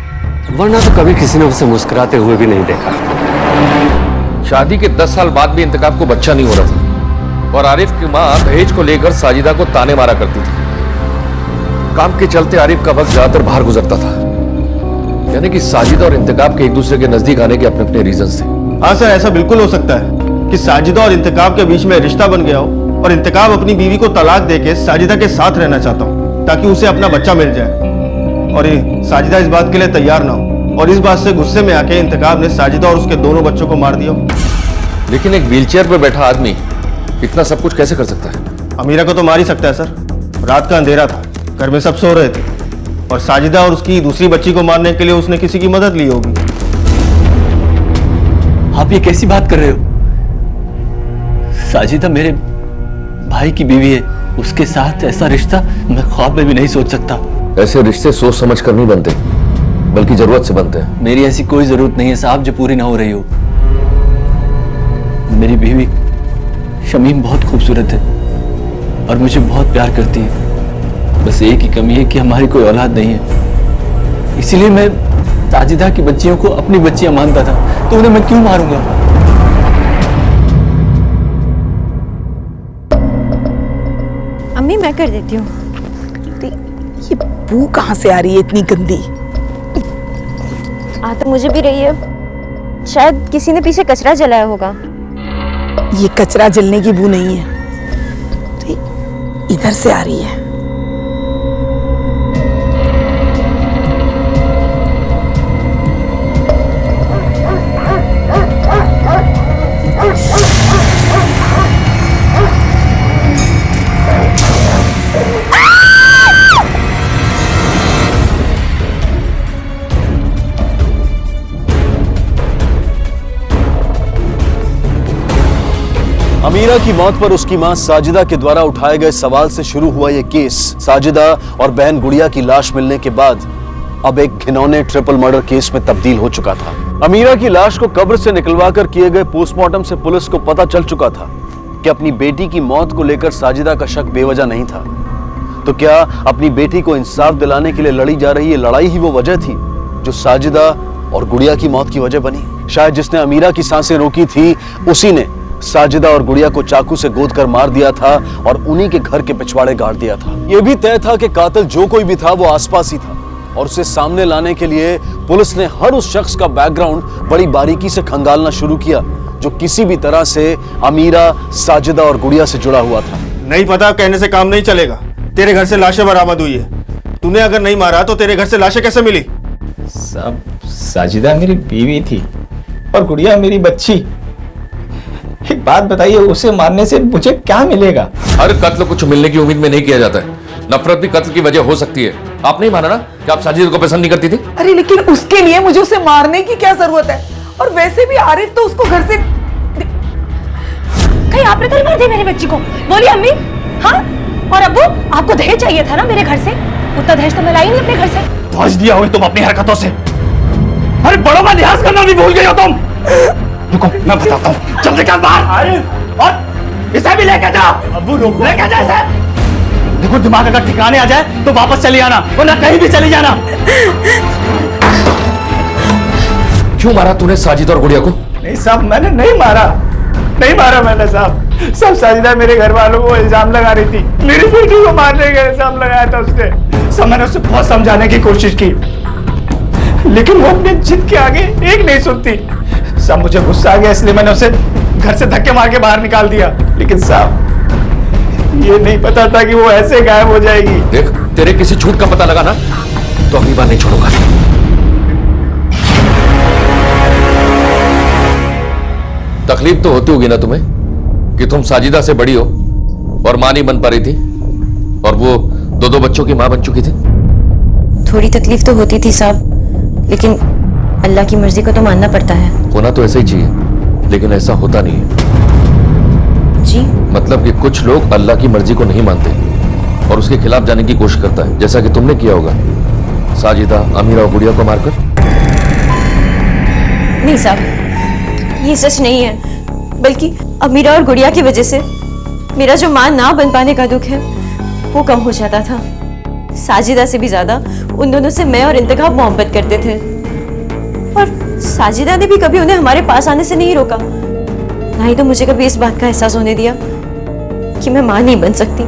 वरना तो कभी किसी ने उसे मुस्कुराते हुए भी नहीं देखा। शादी के 10 साल बाद भी इंतकाम को बच्चा नहीं हो रहा था और आरिफ की माँ दहेज को लेकर साजिदा को ताने मारा करती थी। काम के चलते आरिफ का वक्त ज्यादातर बाहर गुजरता था, यानी कि साजिदा और इंतकाम के एक दूसरे के नजदीक आने के अपने अपने रीजंस थे। हाँ सर, ऐसा बिल्कुल हो सकता है कि साजिदा और इंतकाम के बीच में रिश्ता बन गया हो और इंतकाम अपनी बीवी को तलाक देके साजिदा के साथ रहना चाहता हूँ ताकि उसे अपना बच्चा मिल जाए, और ये साजिदा इस बात के लिए तैयार ना हो और इस बात से गुस्से में आके इंतकाम ने साजिदा और उसके दोनों बच्चों को मार दिया। लेकिन एक व्हीलचेयर पर बैठा आदमी इतना सब कुछ कैसे कर सकता है? अमीरा को तो मार ही सकता है सर। रात का अंधेरा था, घर में सब सो रहे थे, और साजिदा और उसकी दूसरी बच्ची को मारने के लिए उसने किसी की मदद ली होगी। आप ये कैसी बात कर रहे हो? साजिदा मेरे भाई की बीवी है, उसके साथ ऐसा रिश्ता मैं ख्वाब में भी नहीं सोच सकता। ऐसे रिश्ते सोच समझ कर नहीं बनते, बल्कि जरूरत से बनते हैं। मेरी ऐसी कोई जरूरत नहीं है साहब जो पूरी ना हो रही हो। मेरी बीवी शमीम बहुत खूबसूरत है और मुझे बहुत प्यार करती है। बस एक ही कमी है कि हमारी कोई औलाद नहीं है। इसीलिए मैं साजिदा की बच्चियों को अपनी बच्चियां मानता था, तो उन्हें मैं क्यों मारूंगा? अम्मी मैं कर देती हूँ। ये बू कहाँ से आ रही है इतनी गंदी? आ तो मुझे भी रही है, शायद किसी ने पीछे कचरा जलाया होगा। ये कचरा जलने की बू नहीं है, तो इधर से आ रही है। अमीरा की मौत पर उसकी मां साजिदा के द्वारा उठाए गए सवाल से शुरू हुआ यह केस साजिदा और बहन गुड़िया की लाश मिलने के बाद अब एक घिनौने ट्रिपल मर्डर केस में तब्दील हो चुका था। अमीरा की लाश को कब्र से निकलवाकर किए गए पोस्टमार्टम से पुलिस को पता चल चुका था कि अपनी बेटी की मौत को लेकर साजिदा का शक बेवजह नहीं था। तो क्या अपनी बेटी को इंसाफ दिलाने के लिए लड़ी जा रही ये लड़ाई ही वो वजह थी जो साजिदा और गुड़िया की मौत की वजह बनी? शायद जिसने अमीरा की सांसें रोकी थी उसी ने साजिदा और गुड़िया को चाकू से गोद कर मार दिया था और उन्हीं के घर के पिछवाड़े गाड़ दिया था। यह भी तय था कि कातिल जो कोई भी था वो आसपास ही था और उसे सामने लाने के लिए पुलिस ने हर उस शख्स का बैकग्राउंड बड़ी बारीकी से खंगालना शुरू किया जो किसी भी तरह से अमीरा, साजिदा और गुड़िया से जुड़ा हुआ था। नहीं पता कहने से काम नहीं चलेगा। तेरे घर से लाशें बरामद हुई है। तूने अगर नहीं मारा तो तेरे घर से लाशें कैसे मिली? सब साजिदा मेरी बीवी थी और गुड़िया मेरी बच्ची। एक बात बताइए, उसे मारने से मुझे क्या मिलेगा? हर कत्ल कुछ मिलने की उम्मीद में नहीं किया जाता है। नफरत भी कत्ल की वजह हो सकती है। आप नहीं माना ना कि आप साजिदा को पसंद नहीं करती थी? अरे लेकिन उसके लिए मुझे उसे मारने की क्या जरूरत है? और वैसे भी आरिफ तो उसको घर से कहीं आपने तो नहीं मार दी मेरी बच्ची को? बोलिए अम्मी। हाँ, और अब्बू आपको दहेज चाहिए था ना मेरे घर से? उतना दहेज तो मैं लाई नहीं अपने घर से। पहुंच दिया हो तुम अपनी हरकतों से। अरे बड़ों का लिहाज करना भी भूल गई हो तुम। रुको मैं बताता हूँ, जल्दी कर बाहर। और इसे भी लेके जा। अब्बू रुको, लेके जा इसे। देखो दिमाग अगर ठिकाने आ जाए तो वापस चली आना, वरना कहीं भी चली जाना। क्यों मारा तूने साजिदा और गुड़िया को? नहीं साहब, मैंने नहीं मारा मैंने साहब। सब साजिदा मेरे घर वालों को इल्जाम लगा रही थी। मेरी बेटी को मारने का इल्जाम लगाया था उसने। सब मैंने उसे बहुत समझाने की कोशिश की, लेकिन वो अपने जिद के आगे एक नहीं सुनती। सब मुझे गुस्सा आ गया, इसलिए मैंने उसे घर से धक्के मार के बाहर निकाल दिया। लेकिन साहब ये नहीं पता था कि वो ऐसे गायब हो जाएगी। देख, तेरे किसी झूठ का पता लगा ना तो अगली बार नहीं छोड़ूंगा। तकलीफ तो होती होगी ना तुम्हें कि तुम साजिदा से बड़ी हो और मां नहीं बन पा रही थी और वो दो बच्चों की मां बन चुकी थी। थोड़ी तकलीफ तो होती थी साहब, लेकिन अल्लाह की मर्जी को तो मानना पड़ता है। होना तो ऐसा ही चाहिए, लेकिन ऐसा होता नहीं है। जी मतलब कि कुछ लोग अल्लाह की मर्जी को नहीं मानते और उसके खिलाफ जाने की कोशिश करता है, जैसा कि तुमने किया होगा साजिदा, अमीरा और गुड़िया को मारकर। नहीं साहब, ये सच नहीं है, बल्कि अमीरा और गुड़िया की वजह से मेरा जो मां ना बन पाने का दुख है वो कम हो जाता था। साजिदा से भी ज्यादा उन दोनों से मैं और इंतखाब मोहब्बत करते थे और साजिदा ने भी कभी उन्हें हमारे पास आने से नहीं रोका, ना ही तो मुझे कभी इस बात का एहसास होने दिया कि मैं मां नहीं बन सकती।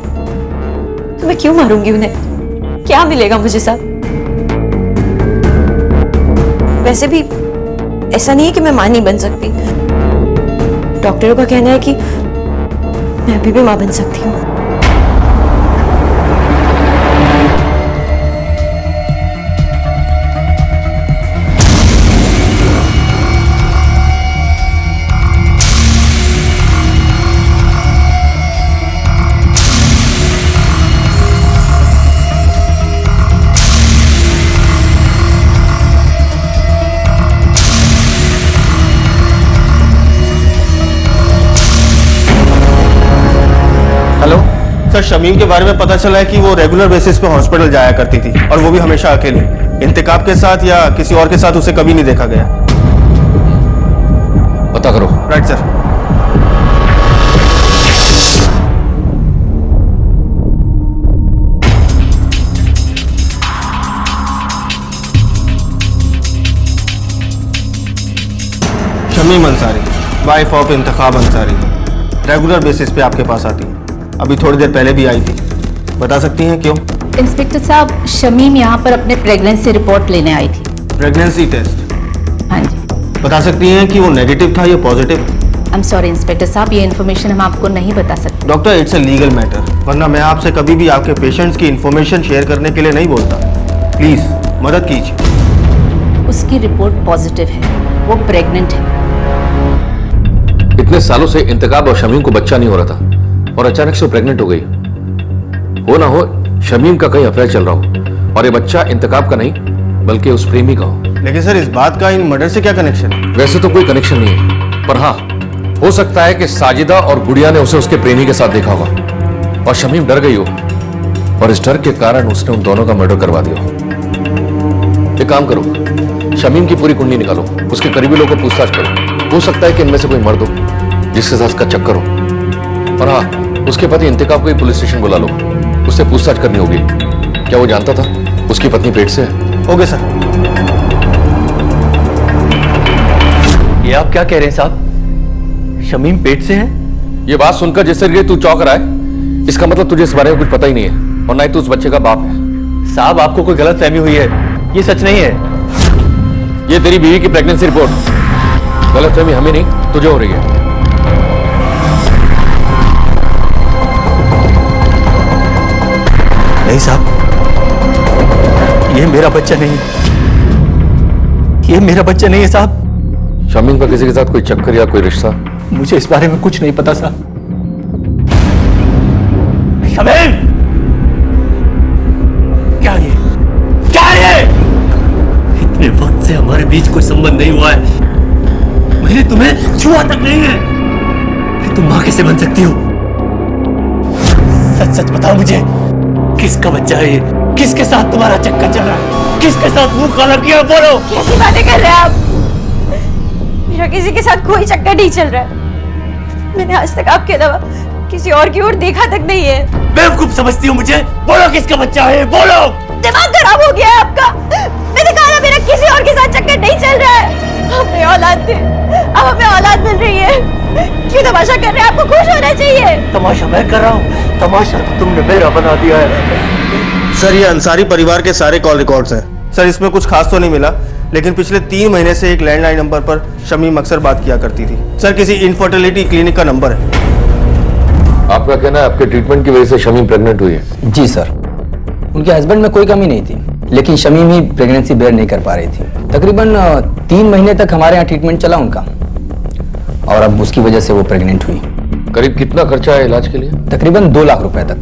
तो मैं क्यों मारूंगी उन्हें? क्या मिलेगा मुझे साहब? वैसे भी ऐसा नहीं है कि मैं मां नहीं बन सकती। डॉक्टरों का कहना है कि मैं अभी भी मां बन सकती हूँ। सर शमीम के बारे में पता चला है कि वो रेगुलर बेसिस पे हॉस्पिटल जाया करती थी और वो भी हमेशा अकेले। इंतकाब के साथ या किसी और के साथ उसे कभी नहीं देखा गया। पता करो। Right sir. Shamim Ansari, wife of Intekhab Ansari, regular basis पे आपके पास आती है। अभी थोड़ी देर पहले भी आई थी। बता सकती हैं क्यों? इंस्पेक्टर साहब, शमीम यहाँ पर अपने प्रेगनेंसी रिपोर्ट लेने आई थी। Pregnancy test? हाँ जी। बता सकती हैं कि वो नेगेटिव था या positive? I am sorry inspector साहब, ये इन्फॉर्मेशन हम आपको नहीं बता सकते। Doctor, it's a legal matter, वरना मैं आपसे कभी भी आपके पेशेंट्स की इन्फॉर्मेशन शेयर करने के लिए नहीं बोलता। प्लीज मदद कीजिए। उसकी रिपोर्ट पॉजिटिव है, वो प्रेग्नेंट है। इतने सालों से इंतकाब और शमीम को बच्चा नहीं हो रहा था और अचानक से वो प्रेग्नेंट हो गई। हो ना हो शमीम का कहीं अफेयर चल रहा हो और ये बच्चा इंतकाब का नहीं बल्कि उस प्रेमी का हो। लेकिन सर, इस बात का इन मर्डर से क्या कनेक्शन है? वैसे तो कोई कनेक्शन नहीं है, पर हाँ हो सकता है कि साजिदा और गुड़िया ने उसे उसके प्रेमी के साथ देखा होगा और शमीम डर गई हो और इस डर के कारण उसने उन दोनों का मर्डर करवा दिया हो। एक काम करो, शमीम की पूरी कुंडली निकालो, उसके करीबी लोगों को पूछताछ करो। हो सकता है कि इनमें से कोई मर्द हो जिसके साथ उसका चक्कर हो। और हाँ, उसके पति इंतकाब को ही पुलिस स्टेशन बुला लो, उससे पूछताछ करनी होगी। क्या वो जानता था उसकी पत्नी पेट से है? Okay sir. ये आप क्या कह रहे हैं साहब? शमीम पेट से है? ये बात सुनकर जिससे तू चौंक रहा है, इसका मतलब तुझे इस बारे में कुछ पता ही नहीं है और ना ही तू उस बच्चे का बाप है। साहब, आपको कोई गलत फहमी हुई है, ये सच नहीं है। ये तेरी बीवी की प्रेगनेंसी रिपोर्ट। गलतफहमी हमें नहीं तुझे हो रही है। नहीं साहब, ये मेरा बच्चा नहीं है, ये मेरा बच्चा नहीं है साहब। शमीम का किसी के साथ कोई चक्कर या कोई रिश्ता? मुझे इस बारे में कुछ नहीं पता साहब। शमीम, क्या ये? क्या ये? इतने वक्त से हमारे बीच कोई संबंध नहीं हुआ है, मैंने तुम्हें छुआ तक नहीं है, तुम मां कैसे बन सकती हो? सच सच बताओ मुझे, किसका बच्चा है ये? किसके साथ तुम्हारा चक्कर चल रहा है? किसके साथ मुंह काला किया? बोलो। कैसी बातें कर रहे हैं आप? मेरा किसी के साथ कोई चक्कर नहीं चल रहा है। मैंने आज तक आपके अलावा किसी और की ओर देखा तक नहीं है। बेवकूफ समझती हो मुझे? बोलो किसका बच्चा है, बोलो। दिमाग खराब हो गया है आपका। मैंने कहा ना, मेरा किसी और के साथ चक्कर नहीं चल रहा है। हमें औलाद थे, अब हमें औलाद मिल रही है। क्यों तमाशा कर रहे हैं? आपको खुश होना चाहिए। तमाशा मैं कर रहा हूँ? तमाशा तुमने मेरा बना दिया है। सर, ये अंसारी परिवार के सारे कॉल रिकॉर्ड्स हैं। सर, इसमें कुछ खास तो नहीं मिला, लेकिन पिछले 3 महीने से एक लैंडलाइन नंबर पर शमीम अक्सर बात किया करती थी। सर, किसी इनफर्टिलिटी क्लिनिक का नंबर है। आपका कहना है आपके ट्रीटमेंट की वजह से शमीम प्रेग्नेंट हुई है? जी सर, उनके हस्बैंड में कोई कमी नहीं थी, लेकिन शमीम ही प्रेगनेंसी बेयर नहीं कर पा रही थी। तकरीबन 3 महीने तक हमारे यहाँ ट्रीटमेंट चला उनका और अब उसकी वजह से वो प्रेग्नेंट हुई। करीब कितना खर्चा है इलाज के लिए? तकरीबन 2 लाख रुपए तक।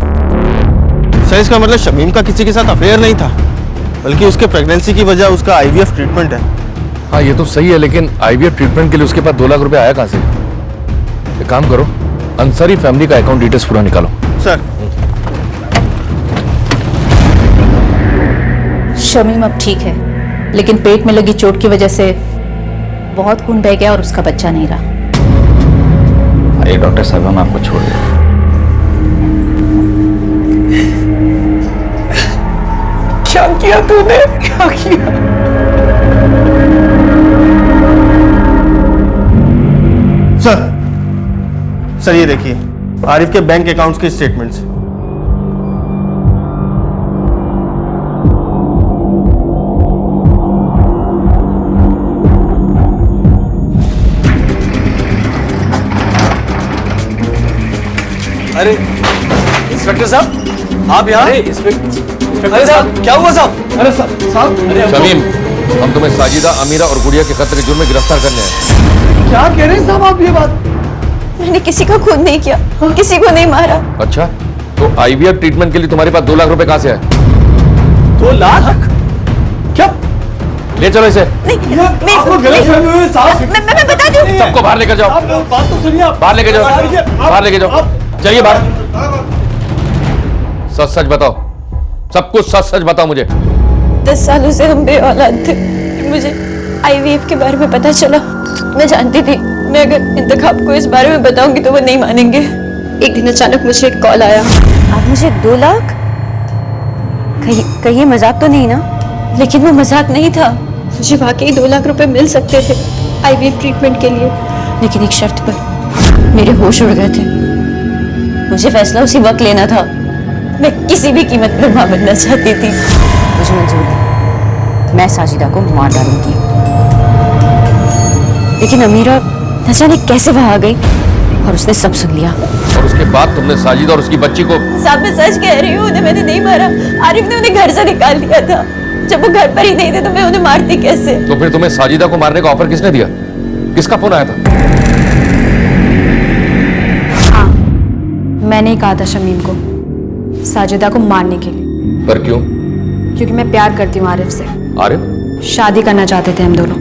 सर, इसका मतलब शमीम का किसी के साथ अफेयर नहीं था, बल्कि उसके प्रेगनेंसी की वजह उसका आईवीएफ ट्रीटमेंट है। हाँ, ये तो सही है, लेकिन आईवीएफ ट्रीटमेंट के लिए उसके पास 2 लाख रुपए आया कहाँ से? एक काम करो, अंसारी फैमिली का अकाउंट डिटेल्स पूरा निकालो। सर। शमीम अब ठीक है, लेकिन पेट में लगी चोट की वजह से बहुत खून बह गया और उसका बच्चा नहीं रहा। अरे डॉक्टर साहब, हम आपको छोड़ दें। क्या किया तूने? क्या किया? सर, ये देखिए आरिफ के बैंक अकाउंट्स के स्टेटमेंट्स। अरे इंस्पेक्टर साहब, आप यहाँ? इंस्पेक्टर साहब, क्या हुआ साहब? अरे साहब, अरे शमीम, हम तुम्हें साजिदा, अमीरा और गुड़िया के कत्ल के जुर्म में गिरफ्तार करने आए। क्या कह रहे हैं साहब आप ये बात? मैंने किसी का खून नहीं किया, किसी को नहीं मारा। अच्छा, तो आईवीएफ ट्रीटमेंट के लिए तुम्हारे पास 2 लाख रुपए कहाँ से आए? 2 लाख? क्या? ले चलो इसे। मैं बता दूं। सबको बाहर लेकर जाओ। बात तो सुनिए आप। बाहर लेकर जाओ, बाहर लेकर जाओ। चलिए बाहर। सच सच बताओ, सब कुछ सच सच बताओ मुझे। 10 सालों से हम बेऔलाद थे। मुझे IVF के बारे में पता चला। मैं जानती थी मैं अगर इंतखाब को इस बारे में बताऊंगी तो वो नहीं मानेंगे। एक दिन अचानक मुझे एक कॉल आया। आप मुझे 2 लाख? कहीं मजाक तो नहीं ना? लेकिन वो मजाक नहीं था। मुझे वाकई 2 लाख रुपए मिल सकते थे IVF ट्रीटमेंट के लिए, लेकिन एक शर्त पर। मेरे होश उड़ गए थे। मुझे फैसला उसी वक्त लेना था। मैं किसी भी कीमत पर मां बनना चाहती थी। मुझे मंजूर है, मैं साजिदा को मार डालूंगी। लेकिन अमीरा न जाने कैसे वहां आ गई और उसने सब सुन लिया। और उसके बाद तुमने साजिदा और उसकी बच्ची को। साहब मैं सच कह रही हूँ, उन्हें मैंने नहीं मारा। आरिफ ने उन्हें घर से निकाल दिया था। जब वो घर पर ही नहीं थे तो मैं उन्हें मारती कैसे? तो फिर तुम्हें साजिदा को मारने का ऑफर किसने दिया? किसका फोन आया था? हाँ, मैंने ही कहा था शमीम को साजिदा को मारने के लिए। पर क्यों? क्योंकि मैं प्यार करती हूँ आरिफ से। आरिफ? शादी करना चाहते थे हम दोनों,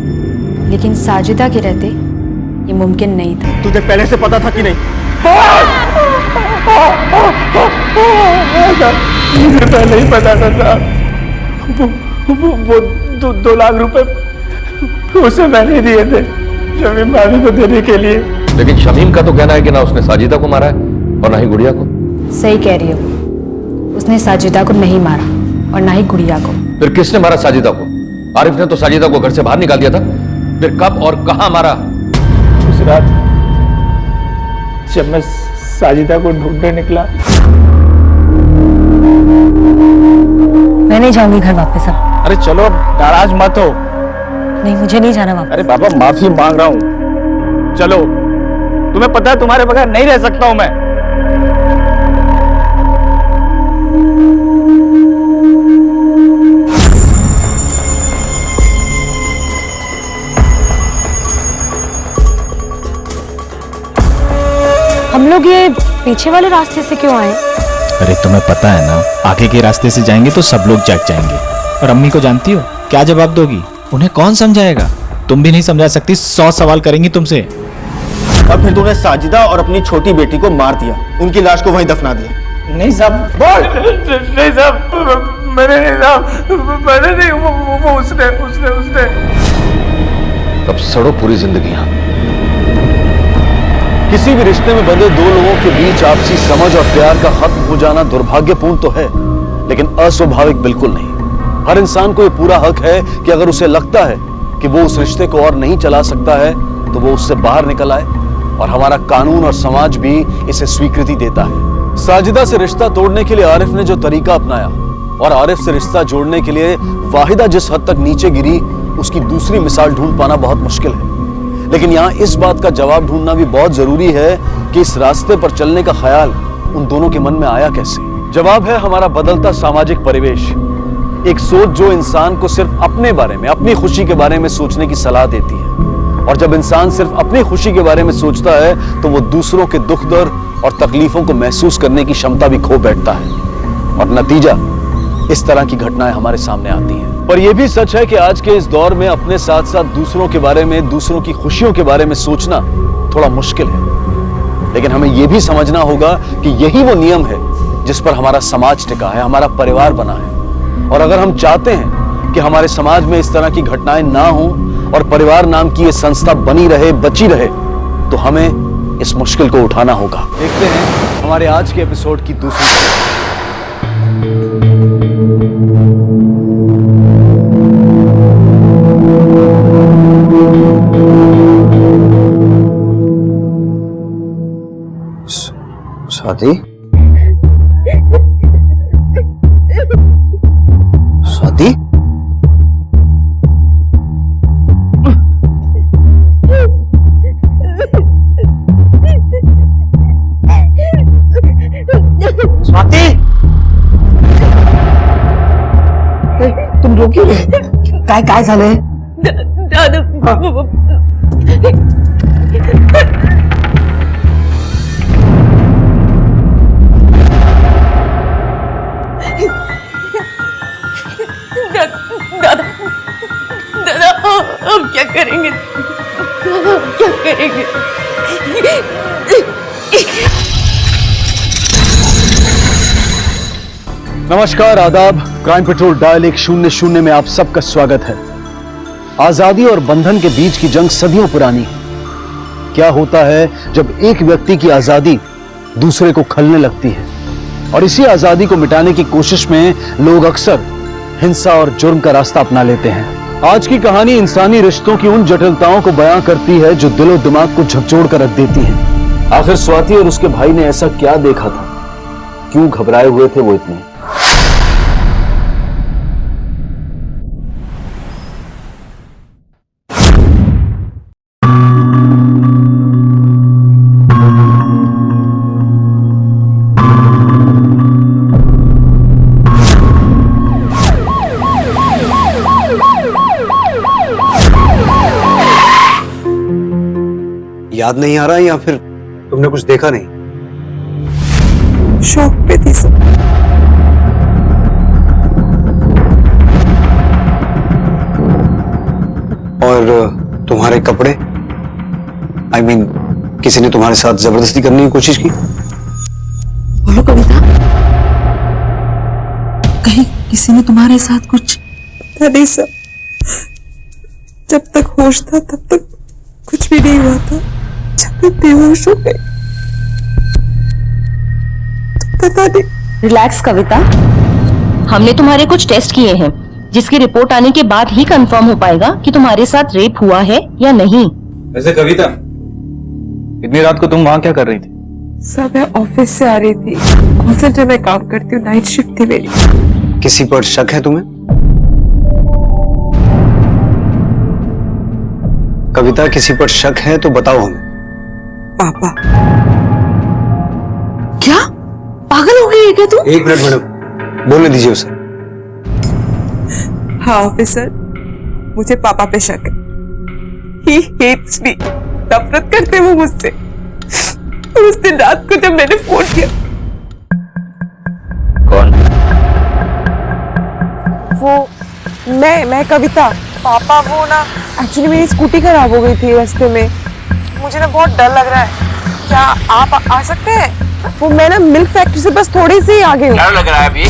लेकिन साजिदा के रहते ये मुमकिन नहीं था। तुझे पहले से पता था कि नहीं? मुझे पहले ही पता था। वो 2 लाख रुपए उसे मैंने दिए थे शमीम भाभी को देने के लिए। लेकिन शमीम का तो कहना है कि ना उसने साजिदा को मारा है और ना ही गुड़िया को। सही कह रही हो, उसने साजिदा को नहीं मारा और ना ही गुड़िया को। फिर किसने मारा साजिदा को? आरिफ ने तो साजिदा को घर से बाहर निकाल दिया था। फिर कब और कहां मारा? उस रात जब मैं साजिदा को ढूंढने निकला। मैं नहीं जाऊंगी घर वापस अब। अरे चलो अब नाराज मत हो। नहीं, मुझे नहीं जाना वापस। अरे बाबा माफी मांग रहा हूँ, चलो। तुम्हें पता है तुम्हारे बगैर नहीं रह सकता हूं मैं। हम लोग ये पीछे वाले रास्ते से क्यों आए? अरे तुम्हें पता है ना, आगे के रास्ते से जाएंगे तो सब लोग जग जाएंगे। और अम्मी को जानती हो क्या जवाब दोगी? उन्हें कौन समझाएगा? तुम भी नहीं समझा सकती, 100 सवाल करेंगी तुमसे। और फिर तूने साजिदा और अपनी छोटी बेटी को मार दिया, उनकी लाश को वहीं दफना दिया। नहीं साहब, नहीं साहब, मैंने नहीं साहब, मैंने नहीं। वो उसने। अब सड़ो पूरी जिंदगी यहाँ। किसी भी रिश्ते में बंधे 2 लोगों के बीच आपसी समझ और प्यार का खत्म हो जाना दुर्भाग्यपूर्ण तो है, लेकिन अस्वाभाविक बिल्कुल नहीं। हर इंसान को यह पूरा हक है कि अगर उसे लगता है कि वो उस रिश्ते को और नहीं चला सकता है तो वो उससे बाहर निकल आए, और हमारा कानून और समाज भी इसे स्वीकृति देता है। साजिदा से रिश्ता तोड़ने के लिए आरिफ ने जो तरीका अपनाया और आरिफ से रिश्ता जोड़ने के लिए वाहिदा जिस हद तक नीचे गिरी, उसकी दूसरी मिसाल ढूंढ पाना बहुत मुश्किल है। लेकिन यहाँ इस बात का जवाब ढूंढना भी बहुत जरूरी है कि इस रास्ते पर चलने का ख्याल उन दोनों के मन में आया कैसे। जवाब है हमारा बदलता सामाजिक परिवेश, एक सोच जो इंसान को सिर्फ अपने बारे में, अपनी खुशी के बारे में सोचने की सलाह देती है। और जब इंसान सिर्फ अपनी खुशी के बारे में सोचता है तो वो दूसरों के दुख दर्द और तकलीफों को महसूस करने की क्षमता भी खो बैठता है, और नतीजा इस तरह की घटनाएं हमारे सामने आती हैं। पर यह भी सच है कि आज के इस दौर में अपने साथ साथ दूसरों के बारे में, दूसरों की खुशियों के बारे में सोचना थोड़ा मुश्किल है। लेकिन हमें यह भी समझना होगा कि यही वो नियम है जिस पर हमारा समाज टिका है, हमारा परिवार बना है। और अगर हम चाहते हैं कि हमारे समाज में इस तरह की घटनाएं ना हो और परिवार नाम की ये संस्था बनी रहे, बची रहे, तो हमें इस मुश्किल को उठाना होगा। देखते हैं हमारे आज के एपिसोड की दूसरी। स्वाति, स्वाति, स्वाति, तुम रोकी काय झाले? दादा हम क्या करेंगे? क्या करेंगे? नमस्कार, आदाब। क्राइम पेट्रोल डायल 100 में आप सबका स्वागत है। आजादी और बंधन के बीच की जंग सदियों पुरानी है। क्या होता है जब एक व्यक्ति की आजादी दूसरे को खलने लगती है, और इसी आजादी को मिटाने की कोशिश में लोग अक्सर हिंसा और जुर्म का रास्ता अपना लेते हैं। आज की कहानी इंसानी रिश्तों की उन जटिलताओं को बयां करती है जो दिलो दिमाग को झकझोर कर रख देती हैं। आखिर स्वाति और उसके भाई ने ऐसा क्या देखा था, क्यों घबराए हुए थे वो इतने? याद नहीं आ रहा या फिर तुमने कुछ देखा नहीं? शौक पे थी सब। और तुम्हारे कपड़े, I mean, किसी ने तुम्हारे साथ जबरदस्ती करने की कोशिश की? बोलो कविता, कहीं किसी ने तुम्हारे साथ कुछ? नहीं सर, जब तक होश था तब तक कुछ भी नहीं हुआ था। जब मैं बेहोश हो गई तो पता नहीं। रिलैक्स कविता, हमने तुम्हारे कुछ टेस्ट किए हैं जिसकी रिपोर्ट आने के बाद ही कंफर्म हो पाएगा कि तुम्हारे साथ रेप हुआ है या नहीं। वैसे कविता, इतनी रात को तुम वहां क्या कर रही थी? सब मैं ऑफिस से आ रही थी। कॉल सेंटर में काम करती हूँ, नाइट शिफ्ट थी मेरी। किसी पर शक है तुम्हें? कविता, किसी पर शक है तो बताओ हमें। पापा। क्या पागल हो गई है क्या तू? एक मिनट मैडम, बोलने दीजिए उसे। हाँ ऑफिसर, मुझे पापा पे शक है। He hates me, नफरत करते वो मुझसे। और उस दिन रात को जब मैंने फोन किया। कौन? वो मैं कविता। पापा वो ना, एक्चुअली मेरी स्कूटी खराब हो गई थी रास्ते में। मुझे ना बहुत डर लग रहा है। क्या आप आ सकते हैं? वो मैं ना मिल्क फैक्ट्री से बस थोड़ी सी आगे हूँ। डर लग रहा है अभी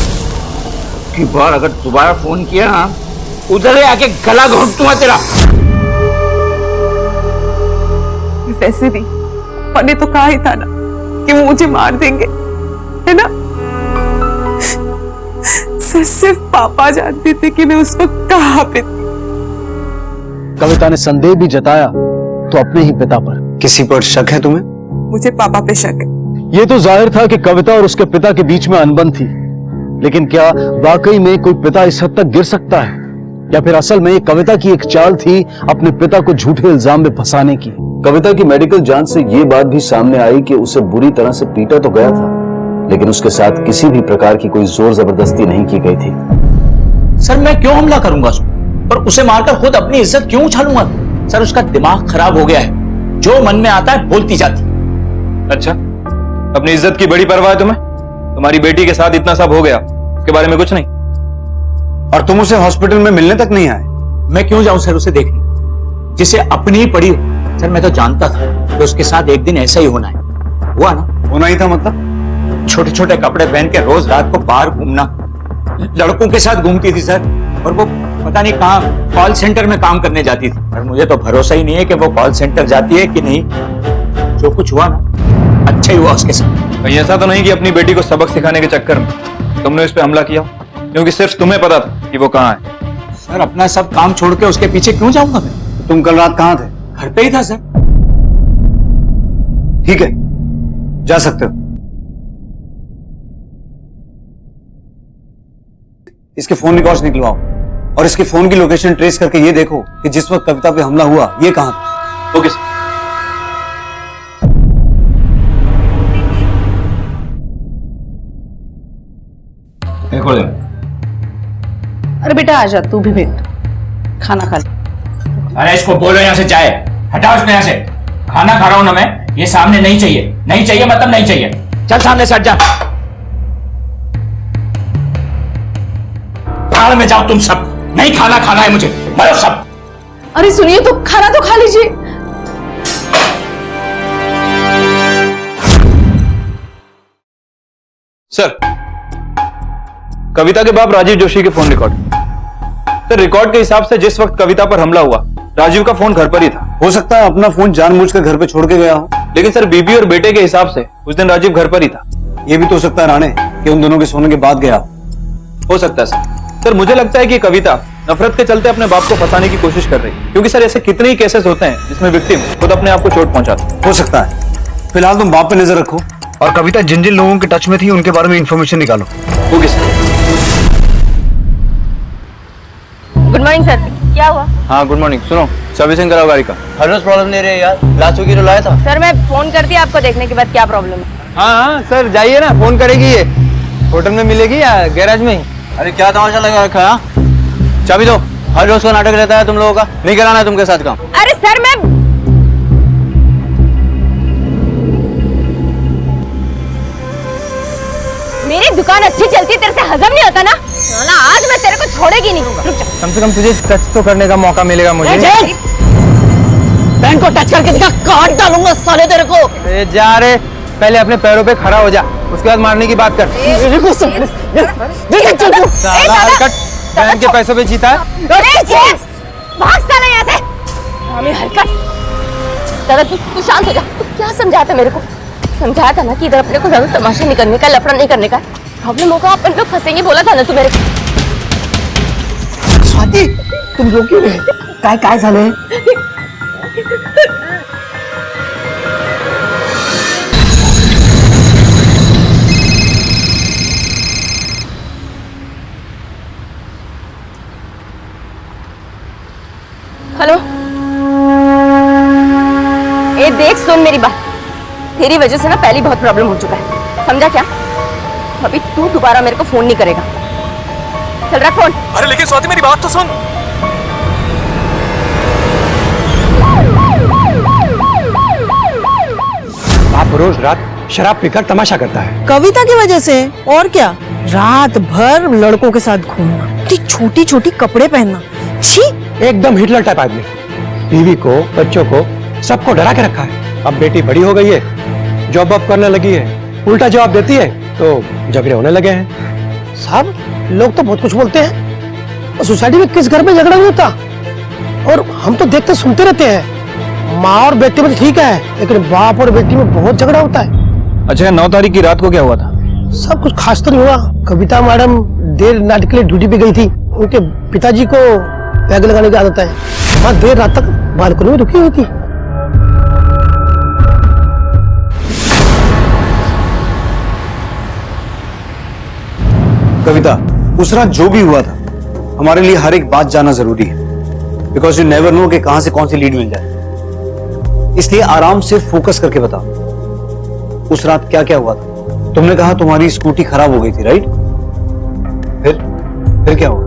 कि बार अगर दोबारा फोन किया ना, उधर ही आके गला घोट दूंगा तेरा। वैसे भी मैंने तो कहा ही था ना कि वो मुझे मार देंगे, है ना? सिर्फ पापा जानते थे कि मैं उस वक्त कहाँ पे थी। कविता ने संदेह भी जताया तो अपने ही पिता पर। किसी पर शक है तुम्हें? मुझे पापा पे शक है। यह तो जाहिर था कि कविता और उसके पिता के बीच में अनबन थी, लेकिन क्या वाकई में कोई पिता इस हद तक गिर सकता है, या फिर असल में कविता की एक चाल थी अपने पिता को झूठे इल्जाम में फंसाने की? कविता की मेडिकल जांच से यह बात भी सामने आई कि उसे बुरी तरह से पीटा तो गया था, लेकिन उसके साथ किसी भी प्रकार की कोई जोर जबरदस्ती नहीं की गई थी। सर मैं क्यों हमला करूंगा और उसे मारकर खुद अपनी इज्जत क्यों उछालूंगा? सर उसका दिमाग खराब हो गया है, जो मन में आता है बोलती जाती। अच्छा, अपनी इज्जत की बड़ी परवाह है तुम्हें? तुम्हारी बेटी के साथ इतना सब हो गया, उसके बारे में कुछ नहीं? और तुम उसे हॉस्पिटल में मिलने तक नहीं आए? मैं क्यों जाऊं सर उसे देखने, जिसे अपनी ही पड़ी? सर मैं तो जानता था कि उसके साथ एक दिन ऐसा ही होना है। हुआ ना? होना ही था मतलब? छोटे छोटे कपड़े पहन के रोज रात को बाहर घूमना, लड़कों के साथ घूमती थी सर, और वो पता नहीं कहाँ कॉल सेंटर में काम करने जाती थी। और मुझे तो भरोसा ही नहीं है कि वो कॉल सेंटर जाती है कि नहीं। जो कुछ हुआ ना, अच्छा ही हुआ उसके साथ। कहीं ऐसा तो नहीं कि अपनी बेटी को सबक सिखाने के चक्कर में तुमने उस पर हमला किया, क्योंकि सिर्फ तुम्हें पता था कि वो कहाँ है? सर अपना सब काम छोड़ के उसके पीछे क्यों जाऊंगा मैं? तुम कल रात कहाँ थे? घर पे ही था सर। ठीक है, जा सकते हो। इसके फोन रिकॉर्ड्स निकलवाओ और इसके फोन की लोकेशन ट्रेस करके ये देखो कि जिस वक्त कविता पे हमला हुआ ये कहां था। Okay sir. अरे बेटा आजा, तू भी बैठ, खाना खा ले। अरे इसको बोलो यहाँ से जाए, हटाओ इसको यहाँ से। खाना खा रहा हूं ना मैं, ये सामने नहीं चाहिए। नहीं चाहिए मतलब नहीं चाहिए। चल सामने से हट जा। भाड़ में जाओ तुम सब, नहीं खाना खाना है मुझे, मरो सब। अरे सुनिए तो, खाना तो खा लीजिए। सर, कविता के बाप राजीव जोशी के फोन रिकॉर्ड। सर रिकॉर्ड के हिसाब से जिस वक्त कविता पर हमला हुआ राजीव का फोन घर पर ही था। हो सकता है अपना फोन जानबूझकर घर पे छोड़ के गया हो। लेकिन सर बीबी और बेटे के हिसाब से उस दिन राजीव घर पर ही था। ये भी तो हो सकता है राणे कि उन दोनों के सोने के बाद गया हो सकता है सर मुझे लगता है कि कविता नफरत के चलते अपने बाप को फंसाने की कोशिश कर रही है, क्योंकि सर ऐसे कितने ही केसेस होते हैं जिसमें विक्टिम खुद अपने आप को चोट पहुंचाता। हो सकता है। फिलहाल तुम बाप पे नजर रखो और कविता जिन जिन लोगों के टच में थी उनके बारे में इंफॉर्मेशन निकालो। Okay sir. Good morning sir, क्या हुआ? हाँ गुड मॉर्निंग। सुनो सर्विसिंग कराओ गाड़ी का। हर रोज प्रॉब्लम दे रहे हैं यार, लास्ट वीक ही तो लाया था। सर मैं फोन कर दिया आपको देखने के बाद क्या प्रॉब्लम है। हाँ सर जाइए ना, फोन करेगी ये। होटल में मिलेगी या गैराज में ही? अरे क्या तमाशा लगा रखा है? चाबी दो। हर रोज का नाटक रहता है तुम लोगों का, नहीं कराना है तुमके साथ काम। अरे सर मैं मेरी दुकान अच्छी चलती है, तेरे से हजम नहीं होता ना? ना आज मैं तेरे को छोड़ेगी नहीं। रुक जा। कम से कम तुझे टच तो करने का मौका मिलेगा मुझे। बहन को टच करके दिखा, काट डालूंगा साले तेरे को। जा रे, पहले अपने पैरों पे खड़ा हो जा, उसके बाद मारने की बात कर। साला हरकत बहन के पैसों पे जीता है। भाग साला यहाँ से। हमें हरकत। दादा तू शांत हो जा। तू क्या समझाता मेरे को? समझाया था ना कि इधर अपने को ज्यादा तमाशा नहीं करने का, लफड़ा नहीं करने का। प्रॉब्लम होगा अपन लोग फंसेंगे, बोला था ना तू मेरे को। स्वाति तुम रो क्यों रहे? काय झाले? हेलो, ए देख सुन मेरी बात। तेरी वजह से ना पहले बहुत प्रॉब्लम हो चुका है, समझा क्या? अभी तू दोबारा मेरे को फोन नहीं करेगा। चल रहा फोन। अरे लेकिन स्वाति मेरी बात तो सुन। आप रोज रात शराब पीकर तमाशा करता है। कविता की वजह से और क्या? रात भर लड़कों के साथ घूमना, इतनी छोटी छोटी कपड़े पहनना, छी। एकदम हिटलर टाइप आदमी। बीवी को, बच्चों को, सबको डरा के रखा है। अब बेटी बड़ी हो गई है, जॉब वॉब करने लगी है, उल्टा जवाब देती है तो झगड़े होने लगे हैं। साहब लोग तो बहुत कुछ बोलते हैं, सोसाइटी में किस घर में झगड़ा नहीं होता? और हम तो देखते सुनते रहते हैं। माँ और बेटी में तो ठीक है, लेकिन बाप और बेटी में बहुत झगड़ा होता है। अच्छा 9 तारीख की रात को क्या हुआ था? सब कुछ खास तो नहीं हुआ। कविता मैडम देर नाइट के लिए ड्यूटी पे गई थी। उनके पिताजी को पैग लगाने की आदत है। वहाँ देर रात तक बालकनी में रुकी हुई थी। कविता, उस रात जो भी हुआ था हमारे लिए हर एक बात जानना जरूरी है, बिकॉज यू नेवर नो कि कहां से कौन सी लीड मिल जाए। इसलिए आराम से फोकस करके बताओ उस रात क्या क्या हुआ था। तुमने कहा तुम्हारी स्कूटी खराब हो गई थी, राइट? फिर क्या हुआ?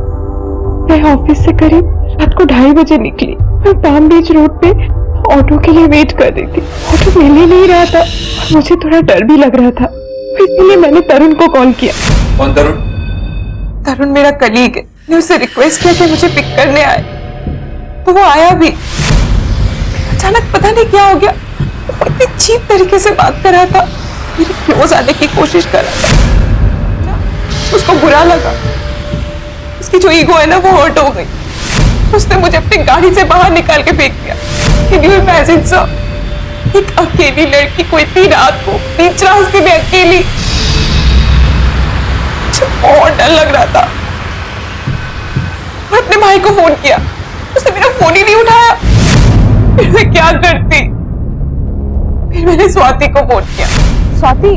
मैं ऑफिस से करीब रात को 2:30 बजे निकली। मैं पाम बीच रोड पे ऑटो के लिए वेट कर रही थी। ऑटो मिल ही नहीं रहा था और मुझे थोड़ा डर भी लग रहा था, इसलिए मैंने तरुण को कॉल किया। कौन तरुण? तरुण मेरा कलीग है। मैंने उससे रिक्वेस्ट किया कि मुझे पिक करने आए, तो वो आया भी। अचानक पता नहीं क्या हो गया, वो इतनी चीप तरीके से बात कर रहा था, मेरे क्लोज आने की कोशिश कर रहा था। उसको बुरा लगा, उसकी जो ईगो है ना वो हर्ट हो गई। उसने मुझे अपनी गाड़ी से बाहर निकाल के फेंक दिया। Can you imagine sir? एक अकेली लड़की को इतनी रात को बीच रास्ते में अकेली, मुझे बहुत डर लग रहा था। मैं अपने भाई को फोन किया, उसने मेरा फोन ही नहीं उठाया। फिर मैं क्या करती? फिर मैंने स्वाति को फोन किया। स्वाति?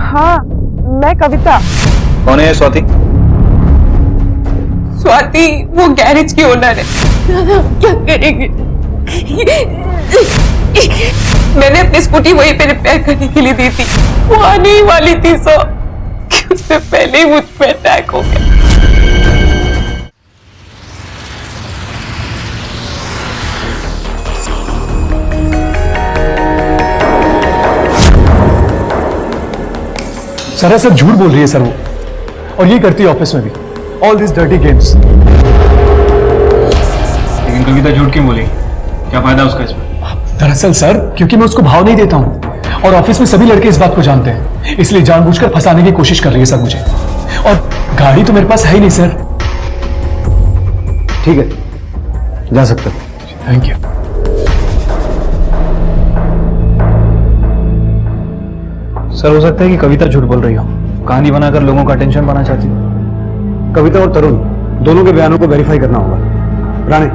हाँ मैं कविता। कौन है स्वाति? स्वाति वो गैरेज की ओनर है। क्या करेंगे? मैंने अपनी स्कूटी वहीं पे रिपेयर करने के लिए दी थी, वो आने ही वाली थी सो उससे पहले ही मुझ पे अटैक हो गया। सरासर झूठ बोल रही है सर वो, और ये करती है ऑफिस में भी। All this dirty games. लेकिन कविता झूठ क्यों बोलेगी? क्या फायदा उसका इसमें? दरअसल सर क्योंकि मैं उसको भाव नहीं देता हूँ, और ऑफिस में सभी लड़के इस बात को जानते हैं, इसलिए जानबूझकर फंसाने की कोशिश कर रही है सर मुझे। और गाड़ी तो मेरे पास है ही नहीं सर। ठीक है, जा सकते हो। Thank you. सर हो सकता है कि कविता झूठ बोल रही हो, कहानी बनाकर लोगों का अटेंशन पाना चाहती हो। कविता और तरुण दोनों के बयानों को वेरीफाई करना होगा। राणे,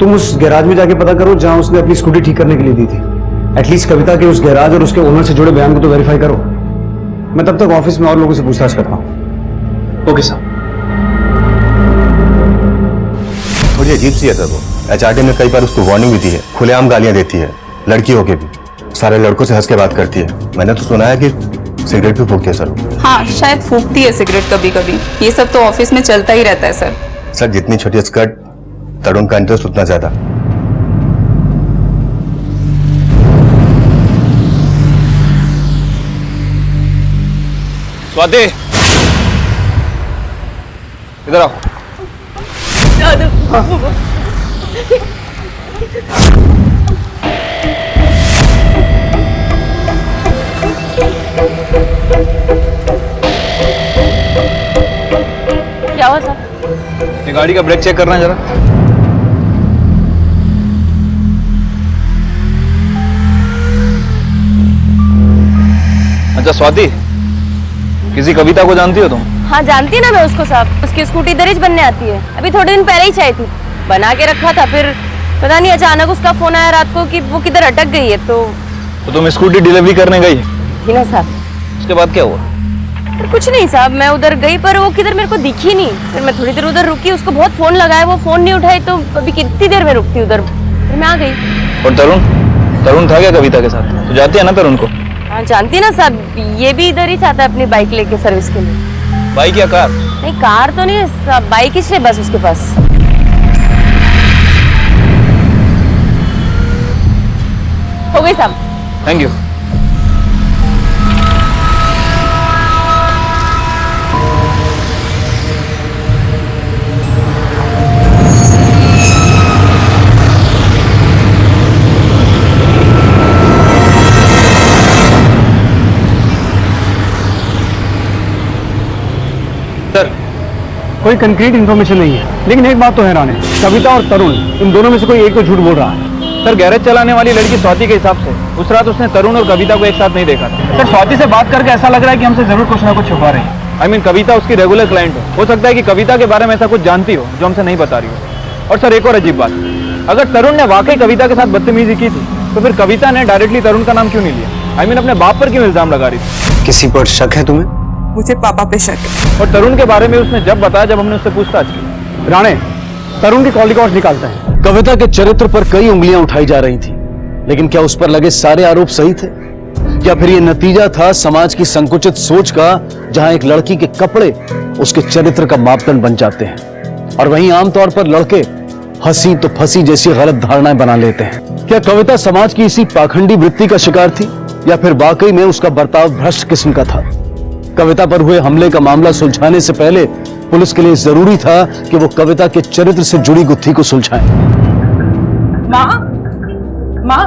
तुम उस गैराज में जाके पता करो जहां उसने अपनी स्कूटी ठीक करने के लिए दी थी। एटलीस्ट कविता के उस गैराज और उसके ओनर से जुड़े बयान को तो वेरीफाई करो। मैं तब तक ऑफिस में और लोगों से पूछताछ करता हूँ। Okay sir. थोड़ी अजीब सी है सर वो। एचआरडी ने कई बार उसको वार्निंग भी दी है, खुलेआम गालियां देती है, लड़की होके भी सारे लड़कों से हंस के बात करती है। मैंने तो सुना है कि सिगरेट भी फूकती है सर। हाँ, शायद फूकती है सिगरेट कभी कभी। ये सब तो ऑफिस में चलता ही रहता है सर। सर जितनी छोटी स्कर्ट, तरुण का इंटरेस्ट उतना ज्यादा। स्वाति, इधर आओ। क्या हुआ साहब? ये गाड़ी का ब्रेक चेक करना है जरा। अच्छा स्वाति, किसी कविता को जानती हो तुम? हाँ जानती ना मैं उसको साहब। उसकी स्कूटी दरिज बनने आती है। अभी थोड़े दिन पहले ही चाहिए थी, बना के रखा था, फिर पता नहीं अचानक उसका फोन आया रात को कि वो किधर अटक गई है। तो तुम स्कूटी डिलीवरी करने गई? जी ना साहब। उसके बाद क्या हुआ? फिर कुछ नहीं साहब, मैं उधर गई पर वो किधर मेरे को दिखी नहीं। फिर मैं थोड़ी देर उधर रुकी, उसको बहुत फोन लगाया, वो फोन नहीं उठाई। तो अभी कितनी देर में रुकती उधर, फिर मैं आ गई। और तरुण था क्या कविता के साथ? तो जाती है ना तरुण को? हाँ जानती ना साहब, ये भी इधर ही चाहता है अपनी बाइक लेके सर्विस के लिए। बाइक या कार? नहीं कार तो नहीं साहब, बाइक ही बस उसके पास। हो गई साहब। Thank you. कोई कंक्रीट इन्फॉर्मेशन नहीं है, लेकिन एक बात तो है राणे, कविता और तरुण इन दोनों में से कोई एक तो झूठ बोल रहा है। सर गैरेज चलाने वाली लड़की स्वाति के हिसाब से उस रात उसने तरुण और कविता को एक साथ नहीं देखा था। सर स्वाति से बात करके ऐसा लग रहा है कि हमसे जरूर कुछ ना कुछ छुपा रही है। आई मीन कविता उसकी रेगुलर क्लाइंट हो सकता है कि कविता के बारे में ऐसा कुछ जानती हो जो हमसे नहीं बता रही हो। और सर एक और अजीब बात, अगर तरुण ने वाकई कविता के साथ बदतमीजी की थी तो फिर कविता ने डायरेक्टली तरुण का नाम क्यों नहीं लिया? आई मीन अपने बाप पर क्यों इल्जाम लगा रही थी? किसी पर शक है तुम्हें? मुझे पापा पे शक है। और तरुण के बारे में उसने जब बताया जब हमने उससे पूछताछ की। राणे, तरुण की कॉल रिकॉर्ड निकालते हैं। कविता के चरित्र पर कई उंगलियां उठाई जा रही थी, लेकिन क्या उस पर लगे सारे आरोप सही थे, या फिर यह नतीजा था समाज की संकुचित सोच का, जहां एक लड़की के कपड़े उसके चरित्र का मापदंड बन जाते हैं और वहीं आमतौर पर लड़के हंसी तो फंसी जैसी गलत धारणाएं बना लेते हैं। क्या कविता समाज की इसी पाखंडी वृत्ति का शिकार थी, या फिर वाकई में उसका बर्ताव भ्रष्ट किस्म का था? कविता पर हुए हमले का मामला सुलझाने से पहले पुलिस के लिए जरूरी था कि वो कविता के चरित्र से जुड़ी गुत्थी को सुलझाएं। माँ,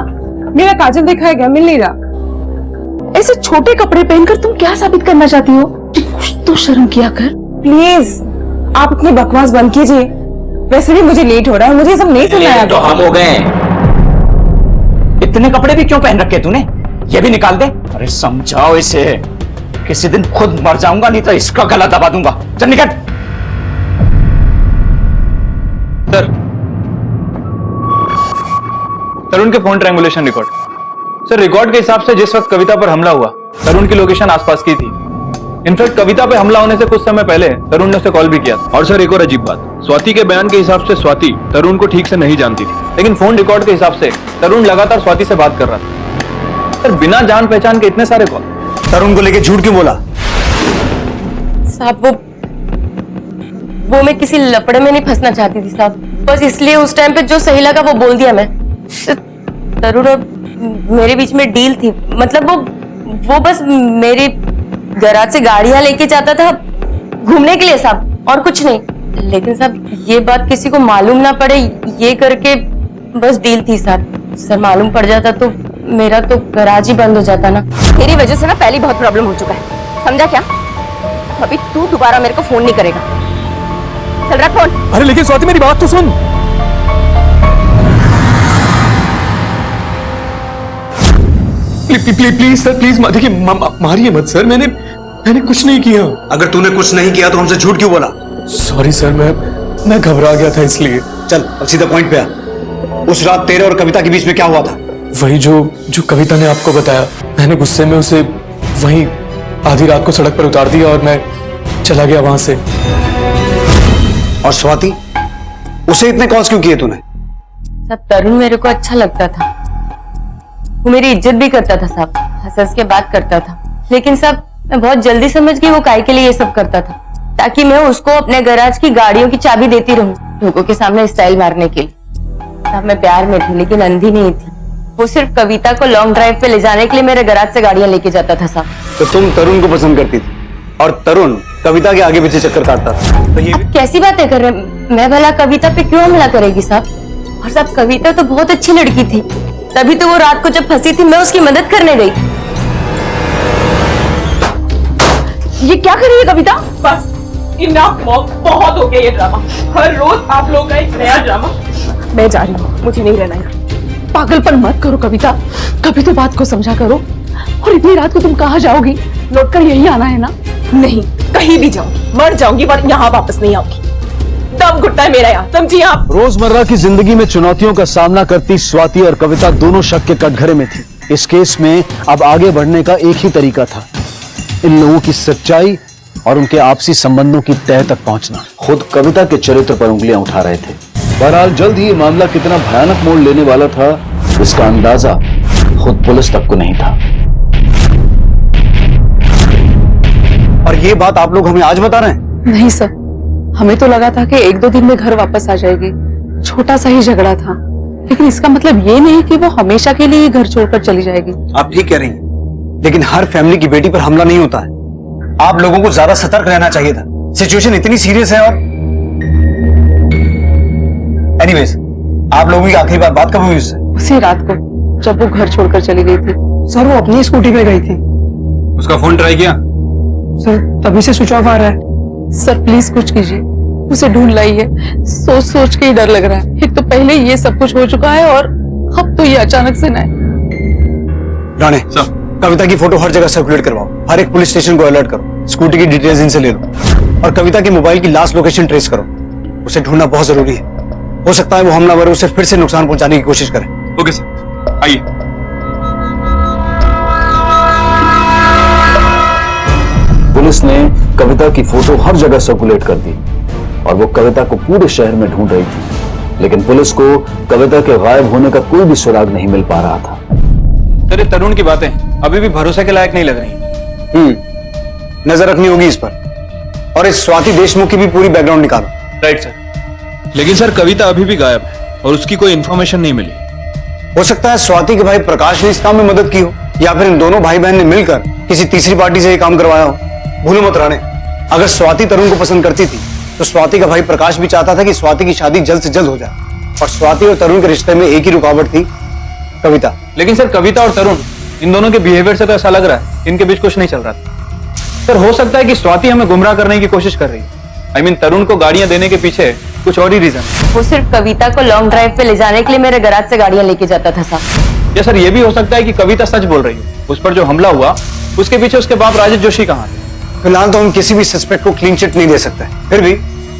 मेरा काजल देखा है क्या? मिल नहीं रहा। ऐसे छोटे कपड़े पहनकर तुम क्या साबित करना चाहती हो? कुछ तो शर्म किया कर। प्लीज आप अपनी बकवास बंद कीजिए। वैसे भी मुझे लेट हो रहा है, मुझे ये सब नहीं सुनना है। तो हम हो गए। इतने कपड़े भी क्यों पहन रखे तूने? ये भी निकाल दे। अरे समझाओ इसे, किसी दिन खुद मर जाऊंगा नहीं तो इसका गला दबा दूंगा। चल निकल। सर तरुण के phone triangulation record. Sir record के हिसाब से जिस वक्त कविता पर हमला हुआ तरुण की लोकेशन आसपास की थी। इनफैक्ट कविता पे हमला होने से कुछ समय पहले तरुण ने उसे कॉल भी किया था। और सर एक और अजीब बात, स्वाति के बयान के हिसाब से स्वाति तरुण को ठीक से नहीं जानती थी, लेकिन फोन रिकॉर्ड के हिसाब से तरुण लगातार स्वाति से बात कर रहा था। सर बिना जान पहचान के इतने सारे कॉल। तरुण को लेके झूठ क्यों बोला? साहब वो मैं किसी लफड़े में नहीं फंसना चाहती थी साहब, बस इसलिए उस टाइम पे जो सही लगा वो बोल दिया मैं। तरुण और मेरे बीच में डील थी, मतलब वो बस मेरे गैराज से गाड़ियां लेके जाता था घूमने के लिए साहब, और कुछ नहीं। लेकिन साहब ये बात किसी को मालूम ना पड़े ये करके बस डील थी साहब। सर मालूम पड़ जाता तो मेरा तो गैराज ही बंद हो जाता ना। मेरी वजह से ना पहले बहुत प्रॉब्लम हो चुका है, समझा क्या? अभी तू दोबारा मेरे को फोन नहीं करेगा। चल रख फोन। अरे लेकिन स्वाति मेरी बात तो सुन। प्लीज सर, प्लीज देखिए, मारिए मत सर, मैंने कुछ नहीं किया। अगर तूने कुछ नहीं किया तो हमसे झूठ क्यों बोला? सॉरी सर, मैं घबरा गया था इसलिए। चल अब सीधा पॉइंट पे आ। उस रात तेरे और कविता के बीच में क्या हुआ था? वही जो कविता ने आपको बताया। मैंने गुस्से में उसे वहीं आधी रात को सड़क पर उतार दिया और मैं चला गया वहां से। और स्वाति, उसे इतने कॉल्स क्यों किए तूने? सब तरुण मेरे को अच्छा लगता था, वो मेरी इज्जत भी करता था साहब, हंस हंस के बात करता था। लेकिन साहब मैं बहुत जल्दी समझ गई वो काहे के लिए ये सब करता था, ताकि मैं उसको अपने गैराज की गाड़ियों की चाबी देती रहूं लोगों के सामने स्टाइल मारने के लिए। साहब मैं प्यार में थी लेकिन अंधी नहीं थी। वो सिर्फ कविता को लॉन्ग ड्राइव पे ले जाने के लिए मेरे गैराज से गाड़ियां लेके जाता था साहब। तो तुम तरुण को पसंद करती थी और तरुण कविता के आगे पीछे चक्कर काटता था, तो ये कैसी बातें कर रहे हैं? मैं भला कविता पे क्यों हमला करेगी साहब? और साहब कविता तो बहुत अच्छी लड़की थी, तभी तो वो रात को जब फंसी थी मैं उसकी मदद करने गई। ये क्या कर रही है कविता? बस इनफ मॉम, बहुत हो गया ये ड्रामा। हर रोज आप लोग का एक नया ड्रामा। मैं जा रही हूँ, मुझे नहीं रहना यहाँ। पागलपन मत करो कविता, कभी तो बात को समझा करो। और इतनी रात को तुम कहाँ जाओगी? लौट कर यही आना है ना? नहीं, कहीं भी जाऊंगी, मर जाऊंगी पर यहाँ वापस नहीं आऊंगी। दम घुटता है मेरा यहाँ, समझिए आप। रोजमर्रा की जिंदगी में चुनौतियों का सामना करती स्वाति और कविता दोनों शक के कटघरे में थी। इस केस में अब आगे बढ़ने का एक ही तरीका था, इन लोगों की सच्चाई और उनके आपसी संबंधों की तह तक पहुंचना। खुद कविता के चरित्र पर उंगलियां उठा रहे थे। बहरहाल जल्द ही ये मामला कितना भयानक मोड़ लेने वाला था, इसका अंदाजा खुद पुलिस तक को नहीं था। और ये बात आप लोग हमें आज बता रहे हैं? नहीं सर, हमें तो लगा था कि 1-2 दिन में घर वापस आ जाएगी। छोटा सा ही झगड़ा था, लेकिन इसका मतलब ये नहीं कि वो हमेशा के लिए घर छोड़कर चली जाएगी। आप ठीक कह रही हैं, लेकिन हर फैमिली की बेटी पर हमला नहीं होता है। आप लोगों को ज्यादा सतर्क रहना चाहिए था। सिचुएशन इतनी सीरियस है। और एनीवेज, आप लोगों की आखिरी बार बात कब हुई उससे? उसी रात को जब वो घर छोड़कर चली गई थी। सर वो अपनी स्कूटी पे गई थी। उसका फोन ट्राई किया? सर तभी से स्विच ऑफ आ रहा है। सर प्लीज कुछ कीजिए, उसे ढूंढ लाइए। सोच सोच के ही डर लग रहा है। एक तो पहले ये सब कुछ हो चुका है और अब तो ये अचानक से नए। राणे सर, कविता की फोटो हर जगह सर्कुलेट करवाओ, हर एक पुलिस स्टेशन को अलर्ट करो, स्कूटी की डिटेल्स इनसे ले लो और कविता के मोबाइल की लास्ट लोकेशन ट्रेस करो। उसे ढूंढना बहुत जरूरी है। हो सकता है वो हमलावर उसे फिर से नुकसान पहुंचाने की कोशिश करे। ओके सर, आइए। पुलिस ने कविता की फोटो हर जगह सर्कुलेट कर दी और वो कविता को पूरे शहर में ढूंढ रही थी, लेकिन पुलिस को कविता के गायब होने का कोई भी सुराग नहीं मिल पा रहा था। सर, ये तरुण की बातें अभी भी भरोसे के लायक नहीं लग रही। नजर रखनी होगी इस पर, और इस स्वाति देशमुख की भी पूरी बैकग्राउंड निकालो। Right sir. लेकिन सर कविता अभी भी गायब है और उसकी कोई इंफॉर्मेशन नहीं मिली। हो सकता है स्वाति के भाई प्रकाश ने इस काम में मदद की हो, या फिर इन दोनों भाई बहन ने मिलकर किसी तीसरी पार्टी से ये काम करवाया हो। भूलो मत राणे, अगर स्वाति तरुण को पसंद करती थी तो स्वाति का भाई प्रकाश भी चाहता था कि स्वाति की शादी जल्द से जल्द हो जाए, और स्वाति और तरुण के रिश्ते में एक ही रुकावट थी, कविता। लेकिन सर कविता और तरुण इन दोनों के बिहेवियर से तो ऐसा लग रहा है इनके बीच कुछ नहीं चल रहा था। सर हो सकता है कि स्वाति हमें गुमराह करने की कोशिश कर रही है। I mean, तरुण को गाड़ियां देने के पीछे कुछ और ही रीजन। वो सिर्फ कविता को लॉन्ग ड्राइव पे ले जाने के लिए मेरे गैराज से गाड़ियां लेके जाता था साहब। या सर ये भी हो सकता है कि कविता सच बोल रही है। उस पर जो हमला हुआ उसके पीछे उसके बाप राजेश जोशी कहाँ थे? फिलहाल तो हम किसी भी सस्पेक्ट को क्लीन चिट नहीं दे सकते, फिर भी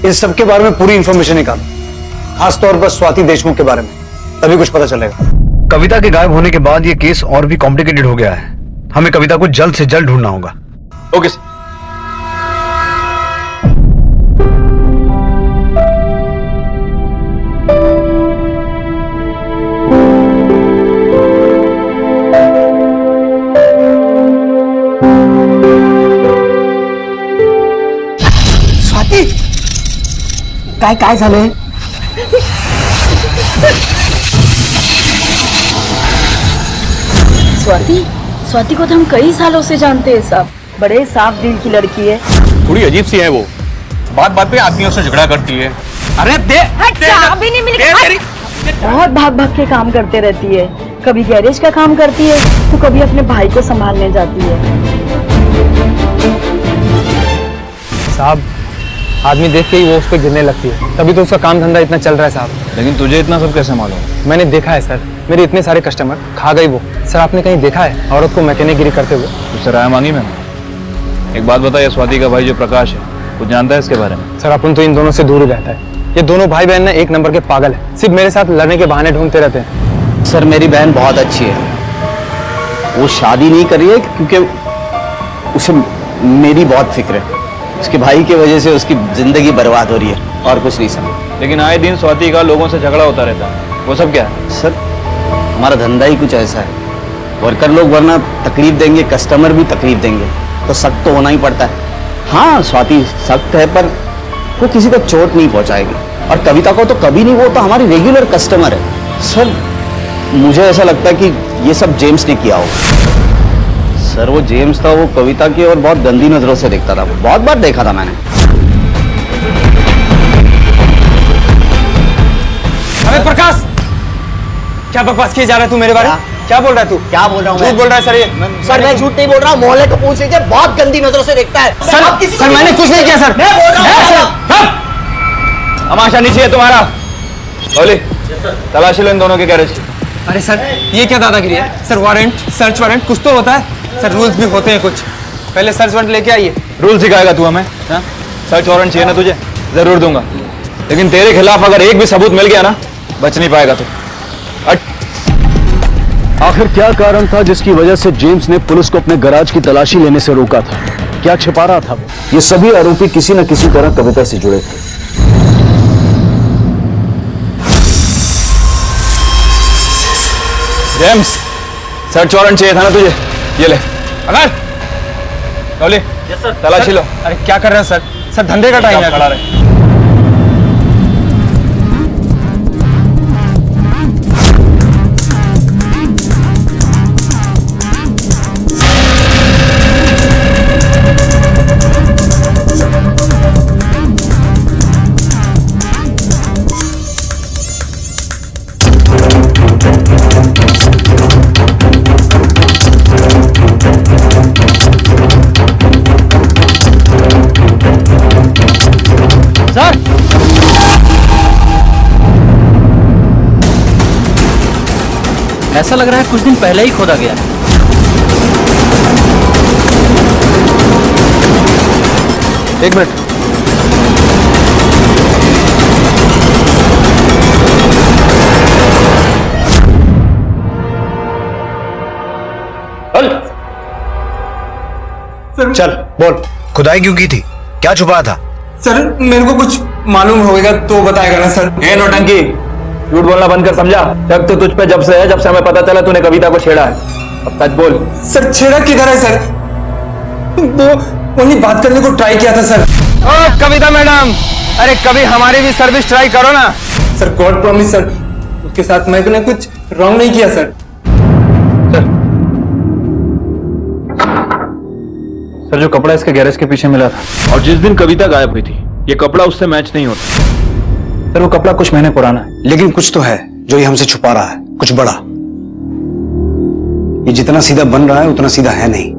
इन सब के बारे में पूरी इंफॉर्मेशन निकालो, खासतौर पर स्वाति देशमुख के बारे में, तभी कुछ पता चलेगा। कविता के गायब होने के बाद ये केस और भी कॉम्प्लिकेटेड हो गया है। हमें कविता को जल्द से जल्द ढूंढना होगा। Okay sir. काय झालंय? स्वाति को तो हम कई सालों से जानते हैं साहब, बड़े साफ दिल की लड़की है। थोड़ी अजीब सी है वो, बात बात पे आदमियों से झगड़ा करती है। अरे दे अभी नहीं मिली। बहुत भाग के काम करते रहती है, कभी गैरेज का काम करती है तो कभी अपने भाई को संभालने जाती है। साहब आदमी देख के ही वो उस पर गिरने लगती है, तभी तो उसका काम धंधा इतना चल रहा है साहब। लेकिन तुझे इतना सब कैसे मालूम? मैंने देखा है सर, मेरे इतने सारे कस्टमर खा गई वो। सर आपने कहीं देखा है औरत को मैकेनिकगिरी करते हुए? तुझसे राय मांगी मैंने। एक बात बता, ये स्वाति का भाई जो प्रकाश है, कुछ जानता है इसके बारे में? सर अपन तो इन दोनों से दूर ही रहता है। ये दोनों भाई बहन ना एक नंबर के पागल है, सिर्फ मेरे साथ लड़ने के बहाने ढूंढते रहते हैं। सर मेरी बहन बहुत अच्छी है, वो शादी नहीं कर रही है क्योंकि उसे मेरी बहुत फिक्र है। उसके भाई की वजह से उसकी जिंदगी बर्बाद हो रही है, और कुछ नहीं सर। लेकिन आए दिन स्वाति का लोगों से झगड़ा होता रहता है, वो सब क्या है? सर हमारा धंधा ही कुछ ऐसा है, वर्कर लोग वरना तकलीफ देंगे, कस्टमर भी तकलीफ देंगे, तो सख्त तो होना ही पड़ता है। हाँ स्वाति सख्त है, पर वो किसी को चोट नहीं पहुंचाएगी, और कविता को तो कभी नहीं, वो तो हमारी रेगुलर कस्टमर है। सर मुझे ऐसा लगता है कि ये सब जेम्स ने किया होगा। सर वो जेम्स था, वो कविता की और बहुत गंदी नजरों से देखता था, बहुत बार देखा था मैंने। अरे प्रकाश, क्या बकवास किए जा रहा है तू मेरे बारे में? क्या बोल रहा है तू? क्या बोल रहा हूँ? झूठ बोल रहा है सर ये। सर मैं झूठ नहीं बोल रहा हूँ, मोहल्ले को पूछ लीजिए, बहुत गंदी नजरों से देखता है। सर मैंने कुछ नहीं किया सर। मैं बोल रहा हूँ। तमाशा नहीं चाहिए तुम्हारा। बोली तलाशी लो इन दोनों के गैरेज। अरे सर ये क्या दादागिरी है? सर वारंट, सर्च वारंट कुछ तो होता है सर, रूल्स भी होते हैं कुछ। पहले सर्च वारंट लेके आइए। रूल सिखाएगा तू हमें? हाँ? सर्च वारंट चाहिए ना तुझे? जरूर दूंगा, लेकिन तेरे खिलाफ अगर एक भी सबूत मिल गया ना, बच नहीं पाएगा तू। आखिर क्या कारण था जिसकी वजह से जेम्स ने पुलिस को अपने गैराज की तलाशी लेने से रोका था? क्या छिपा रहा था वो? ये सभी आरोपी किसी न किसी तरह कविता से जुड़े थे। जेम्स, सर्च वारंट चाहिए था ना तुझे? ये ले। अगर लवली, तलाशी लो। अरे क्या कर रहे हैं सर? सर धंधे का टाइम है। खड़ा रहे। ऐसा लग रहा है कुछ दिन पहले ही खोदा गया। एक मिनट, चल बोल, खुदाई क्यों की थी? क्या छुपाया था? सर मेरे को कुछ मालूम होगा तो बताएगा ना सर। ए नौटंकी, झूठ बोलना बंद कर, समझा? शक तो तुझ पे जब से है जब से हमें पता चला तूने कविता को छेड़ा है। अब सच बोल। सर छेड़ा किधर है सर? वो वही बात करने को ट्राई किया था सर। ओ कविता मैडम, अरे कभी हमारी भी सर्विस ट्राई करो ना। सर गॉड प्रॉमिस सर, उसके साथ मैंने कुछ रॉन्ग नहीं किया सर। सर जो कपड़ा इसके गैरेज के पीछे मिला था और जिस दिन कविता गायब हुई थी, ये कपड़ा उससे मैच नहीं होता। सर वो कपड़ा कुछ महीने पुराना है, लेकिन कुछ तो है जो ये हमसे छुपा रहा है, कुछ बड़ा। ये जितना सीधा बन रहा है उतना सीधा है नहीं,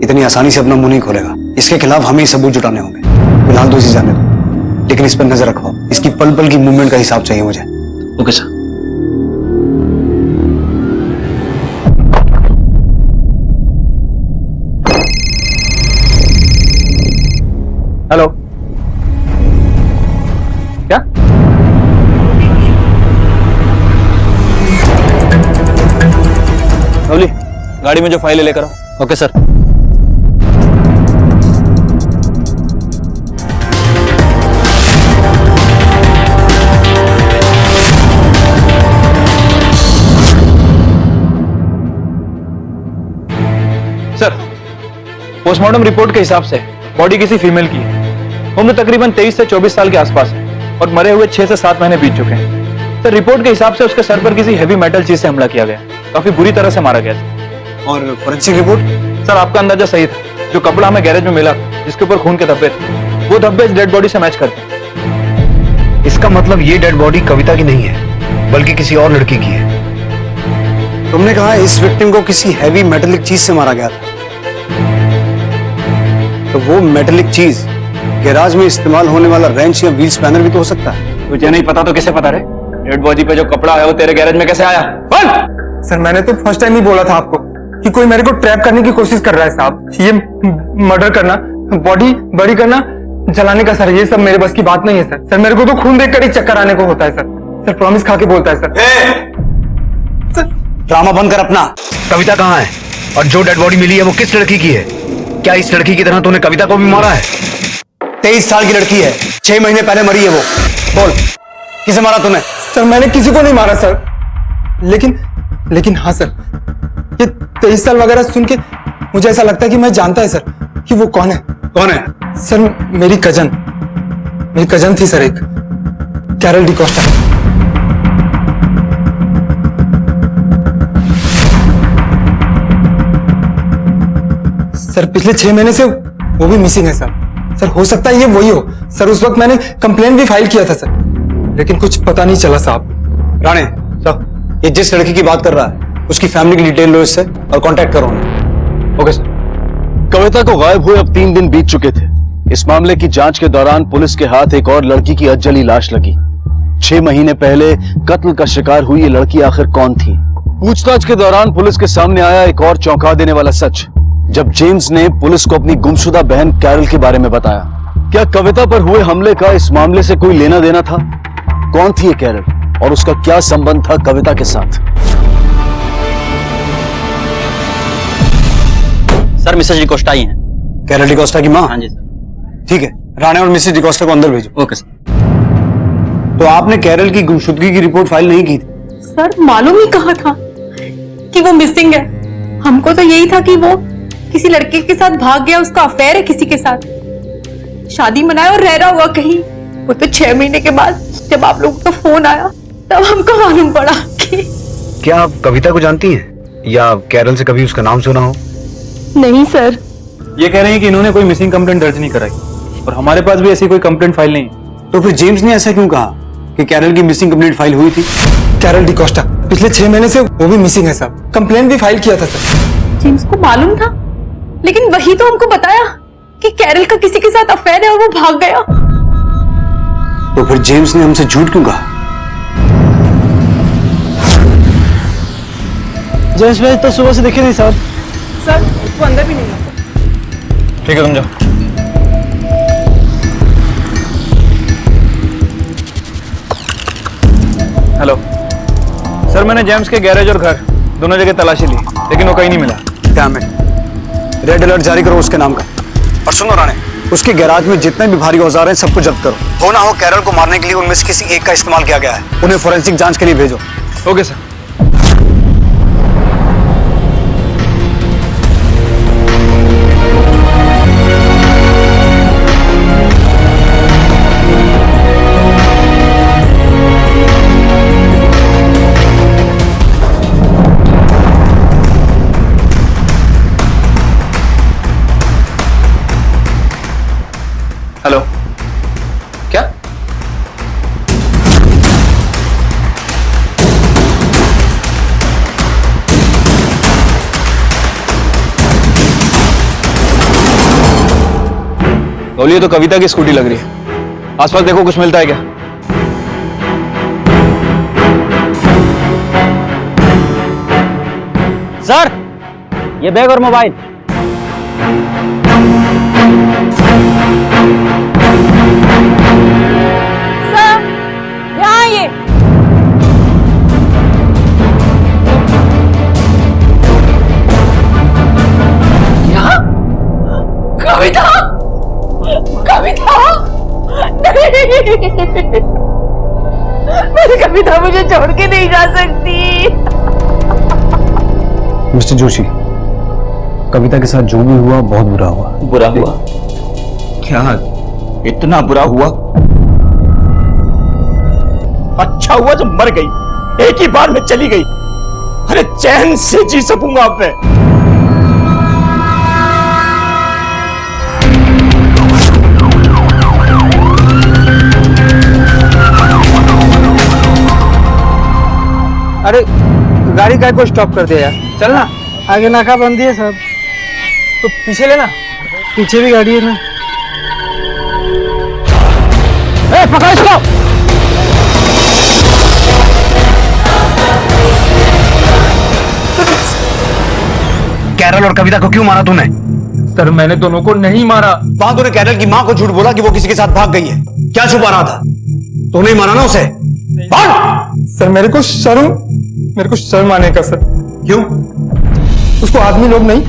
इतनी आसानी से अपना मुंह नहीं खोलेगा। इसके खिलाफ हमें सबूत जुटाने होंगे। फिलहाल तो इसे जाने दो, लेकिन इस पर नजर रखो। इसकी पल पल की मूवमेंट का हिसाब चाहिए मुझे। Okay sir. हेलो, क्या? लवली, गाड़ी में जो फाइल लेकर आओ। Okay sir. Sir postmortem report के हिसाब से बॉडी किसी फीमेल की है। उम्र तकरीबन 23 से 24 साल के आसपास है और मरे हुए 6 से 7 महीने बीत चुके हैं। सर रिपोर्ट के हिसाब से उसके सर पर किसी हैवी मेटल चीज से हमला किया गया, काफी बुरी तरह से मारा गया था। और फोरेंसिक रिपोर्ट? सर आपका अंदाजा सही था। जो कपड़ा हमें गैरेज में मिला जिसके ऊपर खून के धब्बे थे, वो धब्बे इस डेड बॉडी से मैच करते हैं। इसका मतलब ये डेड बॉडी कविता की नहीं है, बल्कि किसी और लड़की की है। तुमने कहा इस विक्टिम को किसी हैवी मेटेलिक चीज से मारा गया था, तो वो मेटेलिक चीज गैराज में इस्तेमाल होने वाला रेंच या व्हील स्पैनर भी तो हो सकता है। तुझे नहीं पता तो किसे पता रे? डेड बॉडी पे जो कपड़ा है वो तेरे गैरेज में कैसे आया? बोल। सर मैंने तो फर्स्ट टाइम ही बोला था आपको कि कोई मेरे को ट्रैप करने की कोशिश कर रहा है साहब। ये मर्डर करना, बॉडी बड़ी करना, जलाने का सर, ये सब मेरे बस की बात नहीं है सर। सर मेरे को तो खून देखकर ही चक्कर आने को होता है सर। सर प्रॉमिस खा के बोलता है सर। ड्रामा बंद कर अपना। कविता कहाँ है? और जो डेड बॉडी मिली है वो किस लड़की की है? क्या इस लड़की की तरह तूने कविता को भी मारा है? 23 साल की लड़की है, 6 महीने पहले मरी है वो। बोल, किसे मारा तूने? सर मैंने किसी को नहीं मारा सर, लेकिन हाँ सर, ये 23 साल वगैरह सुन के मुझे ऐसा लगता है कि मैं जानता है सर कि वो कौन है। कौन है? सर मेरी कजन थी सर, एक कैरल डिकोस्टा। सर पिछले 6 महीने से वो भी मिसिंग है सर। सर हो सकता है ये वही हो सर। उस वक्त मैंने कंप्लेंट भी फाइल किया था सर, लेकिन कुछ पता नहीं चला साहब। राणे साहब, ये जिस लड़की की बात कर रहा है उसकी फैमिली की डिटेल लो इससे और कांटेक्ट करो उन्हें। Okay sir. कविता को गायब हुए अब 3 दिन बीत चुके थे। इस मामले की जांच के दौरान पुलिस के हाथ एक और लड़की की अधजली लाश लगी। 6 महीने पहले कत्ल का शिकार हुई ये लड़की आखिर कौन थी? पूछताछ के दौरान पुलिस के सामने आया एक और चौंका देने वाला सच, जब जेम्स ने पुलिस को अपनी गुमशुदा बहन कैरल के बारे में बताया। क्या कविता पर हुए हमले का इस मामले से कोई लेना देना था? कौन थी ये कैरल और उसका क्या संबंध था कविता के साथ? सर मिसेस डिकोस्टा ही हैं। कैरल डिकोस्टा की माँ? हाँ जी सर। ठीक है, राणे और मिसेस डिकोस्टा को अंदर भेजो। Okay sir. तो आपने कैरल की गुमशुदगी की रिपोर्ट फाइल नहीं की थी? सर मालूम ही कहा था कि वो मिसिंग है। हमको तो यही था कि वो किसी लड़के के साथ भाग गया, उसका अफेयर है किसी के साथ, शादी मनाया और रह रहा हुआ कहीं। वो तो 6 महीने के बाद जब आप लोगों का फोन आया तब हमको मालूम पड़ा कि क्या आप कविता को जानती हैं या कैरल से कभी उसका नाम सुना हो? नहीं सर। ये कह रहे हैं कि इन्होंने कोई मिसिंग कंप्लेंट दर्ज नहीं कराई और हमारे पास भी ऐसी कोई कंप्लेंट फाइल नहीं है। तो फिर जेम्स ने ऐसा क्यों कहा कि कैरल की मिसिंग कंप्लेंट फाइल हुई थी? कैरल डिकोस्टा पिछले 6 महीने से वो भी मिसिंग है साहब। कंप्लेंट भी फाइल किया था सर। जेम्स को मालूम था, लेकिन वही तो हमको बताया कि कैरल का किसी के साथ अफेयर है और वो भाग गया। तो फिर जेम्स ने हमसे झूठ क्यों कहा? जेम्स भाई तो सुबह से दिखे नहीं साहब। सर वो अंदर भी नहीं है। ठीक है तुम जाओ। हेलो सर, मैंने जेम्स के गैरेज और घर दोनों जगह तलाशी ली, लेकिन वो कहीं नहीं मिला। Damn it. रेड अलर्ट जारी करो उसके नाम का। और सुनो राणे, उसके गैराज में जितने भी भारी औजार हैं सबको जब्त करो। हो ना हो कैरल को मारने के लिए उनमें से किसी एक का इस्तेमाल किया गया है। उन्हें फोरेंसिक जांच के लिए भेजो। Okay sir. हेलो, क्या? बोलिए। तो कविता की स्कूटी लग रही है। आसपास देखो कुछ मिलता है क्या? सर ये बैग और मोबाइल। सर यहाँ ये क्या? कविता, कविता नहीं, मेरी कविता मुझे छोड़ के नहीं जा सकती। मिस्टर जोशी, कविता के साथ जो भी हुआ बहुत बुरा हुआ। बुरा हुआ? क्या इतना बुरा हुआ? अच्छा हुआ जब मर गई, एक ही बार में चली गई। अरे चैन से जी सकूंगा अब मैं। अरे गाड़ी काय को स्टॉप कर दिया यार, चल ना। आगे नाका बंदी है साहब। तो पीछे लेना, पीछे भी गाड़ी है ना। पकड़ इसको। कैरल और कविता को क्यों मारा तूने? सर मैंने दोनों को नहीं मारा। वहां तूने कैरल की मां को झूठ बोला कि वो किसी के साथ भाग गई है। क्या छुपा रहा था? तूने ही मारा ना उसे? सर मेरे को शर्म आने का सर। क्यों? उसको आदमी लोग नहीं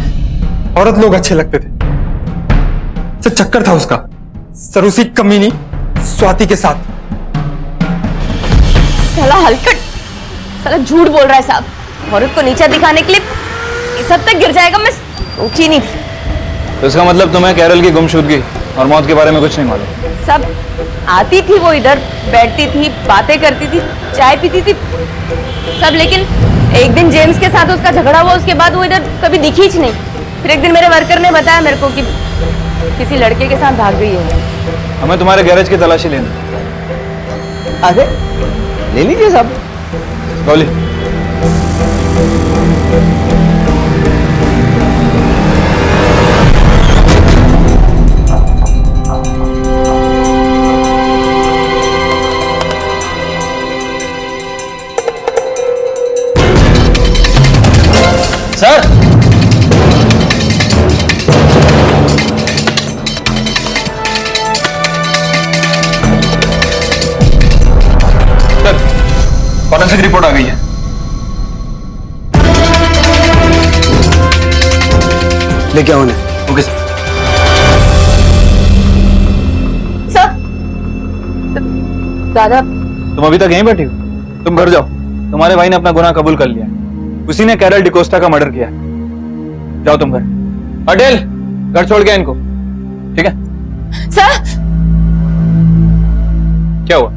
औरत लोग अच्छे लगते थे सर। चक्कर था उसका सर उसी कमीनी स्वाति के साथ। साला हलकट, साला झूठ बोल रहा है साहब। औरत को नीचा दिखाने के लिए इस हद तक गिर जाएगा मैं सोची नहीं थी। तो इसका मतलब तुम्हें कैरल की गुमशुदगी और मौत के बारे में कुछ नहीं मालूम? सब आती थी, वो इधर बैठती थी, बातें करती थी, चाय पीती थी सब, लेकिन एक दिन जेम्स के साथ उसका झगड़ा हुआ, उसके बाद वो इधर कभी दिखी ही नहीं। फिर एक दिन मेरे वर्कर ने बताया मेरे को कि किसी लड़के के साथ भाग गई है। हमें तुम्हारे गैरेज की तलाशी लेनी। अरे ले लीजिए साहब। बोली। सर फॉरेंसिक रिपोर्ट आ गई है। लेके आओ। Okay sir. दादा तुम अभी तक यहीं बैठी हो? तुम घर जाओ। तुम्हारे भाई ने अपना गुनाह कबूल कर लिया। उसी ने कैरल डिकोस्टा का मर्डर किया। जाओ तुम घर। अडेल घर छोड़ गया इनको, ठीक है? सर क्या हुआ?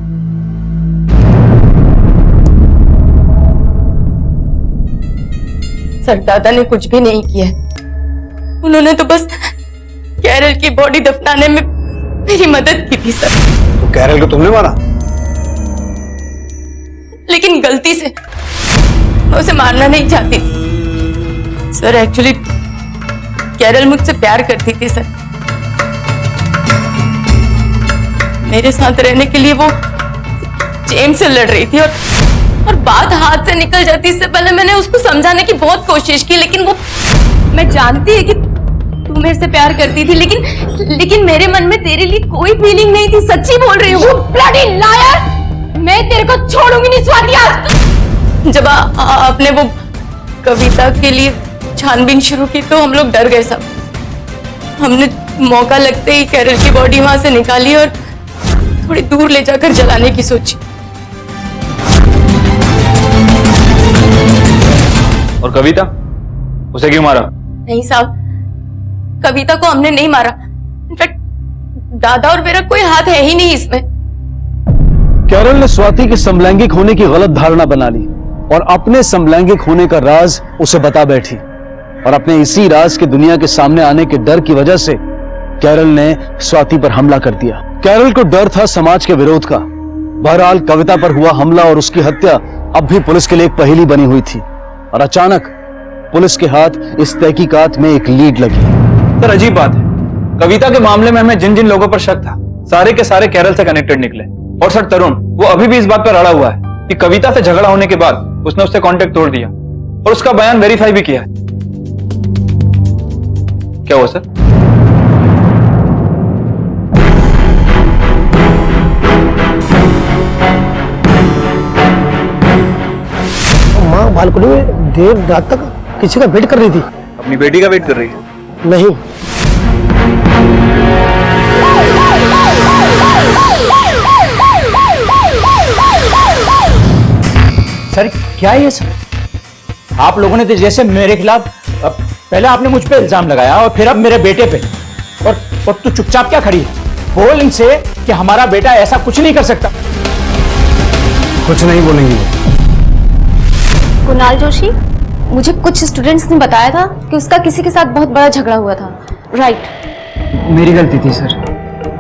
सर दादा ने कुछ भी नहीं किया, उन्होंने तो बस कैरल की बॉडी दफनाने में मेरी मदद की थी सर। तो कैरल को तुमने मारा? लेकिन गलती से, मैं उसे मारना नहीं चाहती थी सर। एक्चुअली कैरल मुझसे प्यार करती थी सर। मेरे साथ रहने के लिए वो जेम्स से लड़ रही थी और बात हाथ से निकल जाती। इससे पहले मैंने उसको समझाने की बहुत कोशिश की, लेकिन वो, मैं जानती है कि तू मेरे से प्यार करती थी, लेकिन मेरे मन में तेरे लिए कोई फीलिंग नहीं थी। सच्ची बोल रही हूँ। You bloody liar! मैं तेरे को छोड़ूंगी नहीं स्वातिया। जब आपने वो कविता के लिए छानबीन शुरू की तो हम लोग डर गए सब। हमने मौका लगते ही कैरल की बॉडी वहां से निकाली और थोड़ी दूर ले जाकर जलाने की सोची। और कविता, उसे क्यों मारा? नहीं साहब, कविता को हमने नहीं मारा। इनफैक्ट दादा और मेरा कोई हाथ है ही नहीं इसमें। कैरल ने स्वाति के समलैंगिक होने की गलत धारणा बना ली और अपने समलैंगिक होने का राज उसे बता बैठी, और अपने इसी राज के दुनिया के सामने आने के डर की वजह से कैरल ने स्वाति पर हमला कर दिया। कैरल को डर था समाज के विरोध का। बहरहाल कविता पर हुआ हमला और उसकी हत्या अब भी पुलिस के लिए एक पहेली बनी हुई थी, और अचानक पुलिस के हाथ इस तहकीकात में एक लीड लगी। सर अजीब बात है, कविता के मामले में हमें जिन जिन लोगों पर शक था सारे के सारे कैरल से कनेक्टेड निकले। और सर तरुण, वो अभी भी इस बात पर अड़ा हुआ है कि कविता से झगड़ा होने के बाद उसने उससे कांटेक्ट तोड़ दिया और उसका बयान वेरीफाई भी किया है। क्या हुआ सर? माँ बालकनी में देर रात तक किसी का वेट कर रही थी। अपनी बेटी का वेट कर रही है? नहीं। सर क्या है ये सब? आप लोगों ने तो जैसे मेरे खिलाफ, पहले आपने मुझ पे इल्जाम लगाया और फिर अब मेरे बेटे पे, और तू चुपचाप क्या खड़ी है? बोल इनसे कि हमारा बेटा ऐसा कुछ नहीं कर सकता। कुछ नहीं बोलेंगे। कुणाल जोशी, मुझे कुछ स्टूडेंट्स ने बताया था कि उसका किसी के साथ बहुत बड़ा झगड़ा हुआ था, राइट? मेरी गलती थी सर,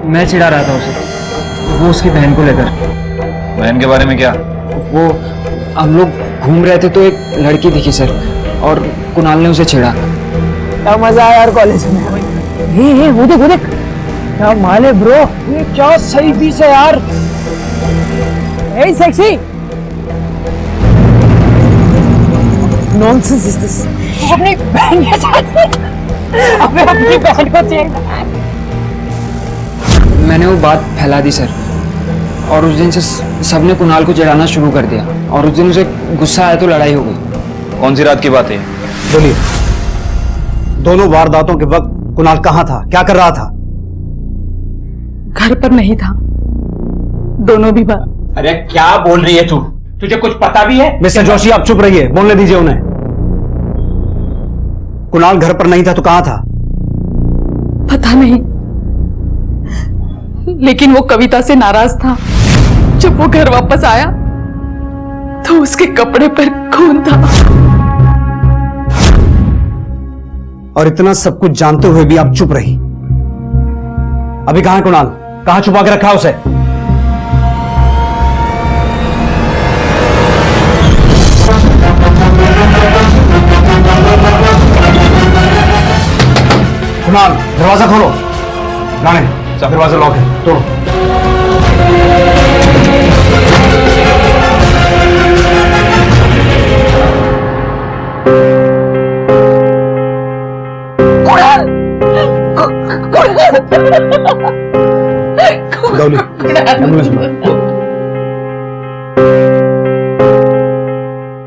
मैं चिढ़ा रहा था उसे, वो उसकी बहन को लेकर। बहन के बारे में क्या? वो हम लोग घूम रहे थे तो एक लड़की दिखी सर, और कुणाल ने उसे छेड़ा। क्या मजा आया यार कॉलेज में। वो देख क्या माले ब्रो, ये क्या सही पीस है यार। Hey sexy, nonsense is this? अपनी बहन के साथ अपनी बहन को चेक। मैंने वो बात फैला दी सर, और उस दिन से सबने कुणाल को जड़ाना शुरू कर दिया, और उस दिन उसे गुस्सा आया तो लड़ाई हो गई। कौन सी रात की बात है? बोलिए। दोनों वारदातों के वक्त कुणाल कहाँ था, क्या कर रहा था? घर पर नहीं था, दोनों भी बात। अरे क्या बोल रही है तू? तुझे कुछ पता भी है? मिस्टर जोशी, आप चुप रहिए, बोलने दीजिए उन्हें। कुणाल घर पर नहीं था तो कहाँ था? पता नहीं, लेकिन वो कविता से नाराज था। जब वो घर वापस आया तो उसके कपड़े पर खून था। और इतना सब कुछ जानते हुए भी आप चुप रही। अभी कहां है कुणाल? कहां छुपा के रखा उसे? कुणाल, दरवाजा खोलो। राणे, दरवाजा लॉक है, तोड़ो। गौली, एम्बुलेंस में।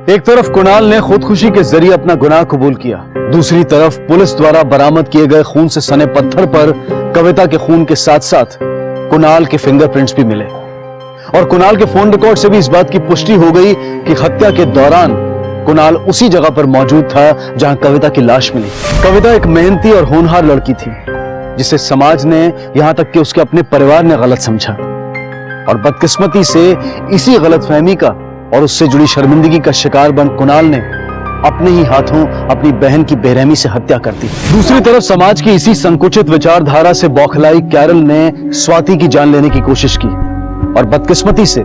एक तरफ कुणाल ने खुदकुशी के जरिए अपना गुनाह कबूल किया, दूसरी तरफ पुलिस द्वारा बरामद किए गए खून से सने पत्थर पर कविता के खून के साथ साथ कुणाल के फिंगरप्रिंट्स भी मिले। और कुणाल के फोन रिकॉर्ड से भी इस बात की पुष्टि हो गई कि हत्या के दौरान कुणाल उसी जगह पर मौजूद था जहां कविता की लाश मिली। कविता एक मेहनती और होनहार लड़की थी, जिसे समाज ने, यहां तक कि उसके अपने परिवार ने गलत समझा, और बदकिस्मती से इसी गलतफहमी का और उससे जुड़ी शर्मिंदगी का शिकार बन कुणाल ने अपने ही हाथों अपनी बहन की बेरहमी से हत्या कर दी। दूसरी तरफ समाज की इसी संकुचित विचारधारा से बौखलाई कैरल ने स्वाति की जान लेने की कोशिश की, और बदकिस्मती से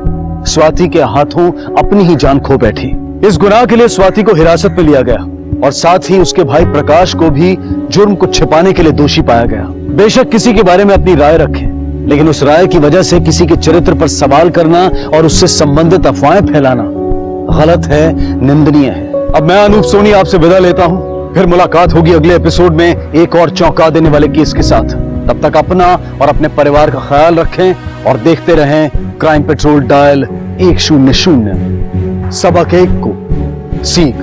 स्वाति के हाथों अपनी ही जान खो बैठी। इस गुनाह के लिए स्वाति को हिरासत में लिया गया, और साथ ही उसके भाई प्रकाश को भी जुर्म को छिपाने के लिए दोषी पाया गया। बेशक किसी के बारे में अपनी राय रखें, लेकिन उस राय की वजह से किसी के चरित्र पर सवाल करना और उससे संबंधित अफवाहें फैलाना गलत है, निंदनीय है। अब मैं अनूप सोनी आपसे विदा लेता हूं, फिर मुलाकात होगी अगले एपिसोड में एक और चौंका देने वाले केस के साथ। तब तक अपना और अपने परिवार का ख्याल रखें और देखते रहें क्राइम पेट्रोल डायल 100। सबक एक को सीख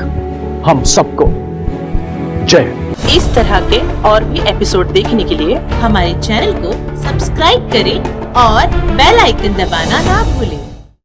हम सबको। जय। इस तरह के और भी एपिसोड देखने के लिए हमारे चैनल को सब्सक्राइब करें और बेल आइकन दबाना ना भूलें।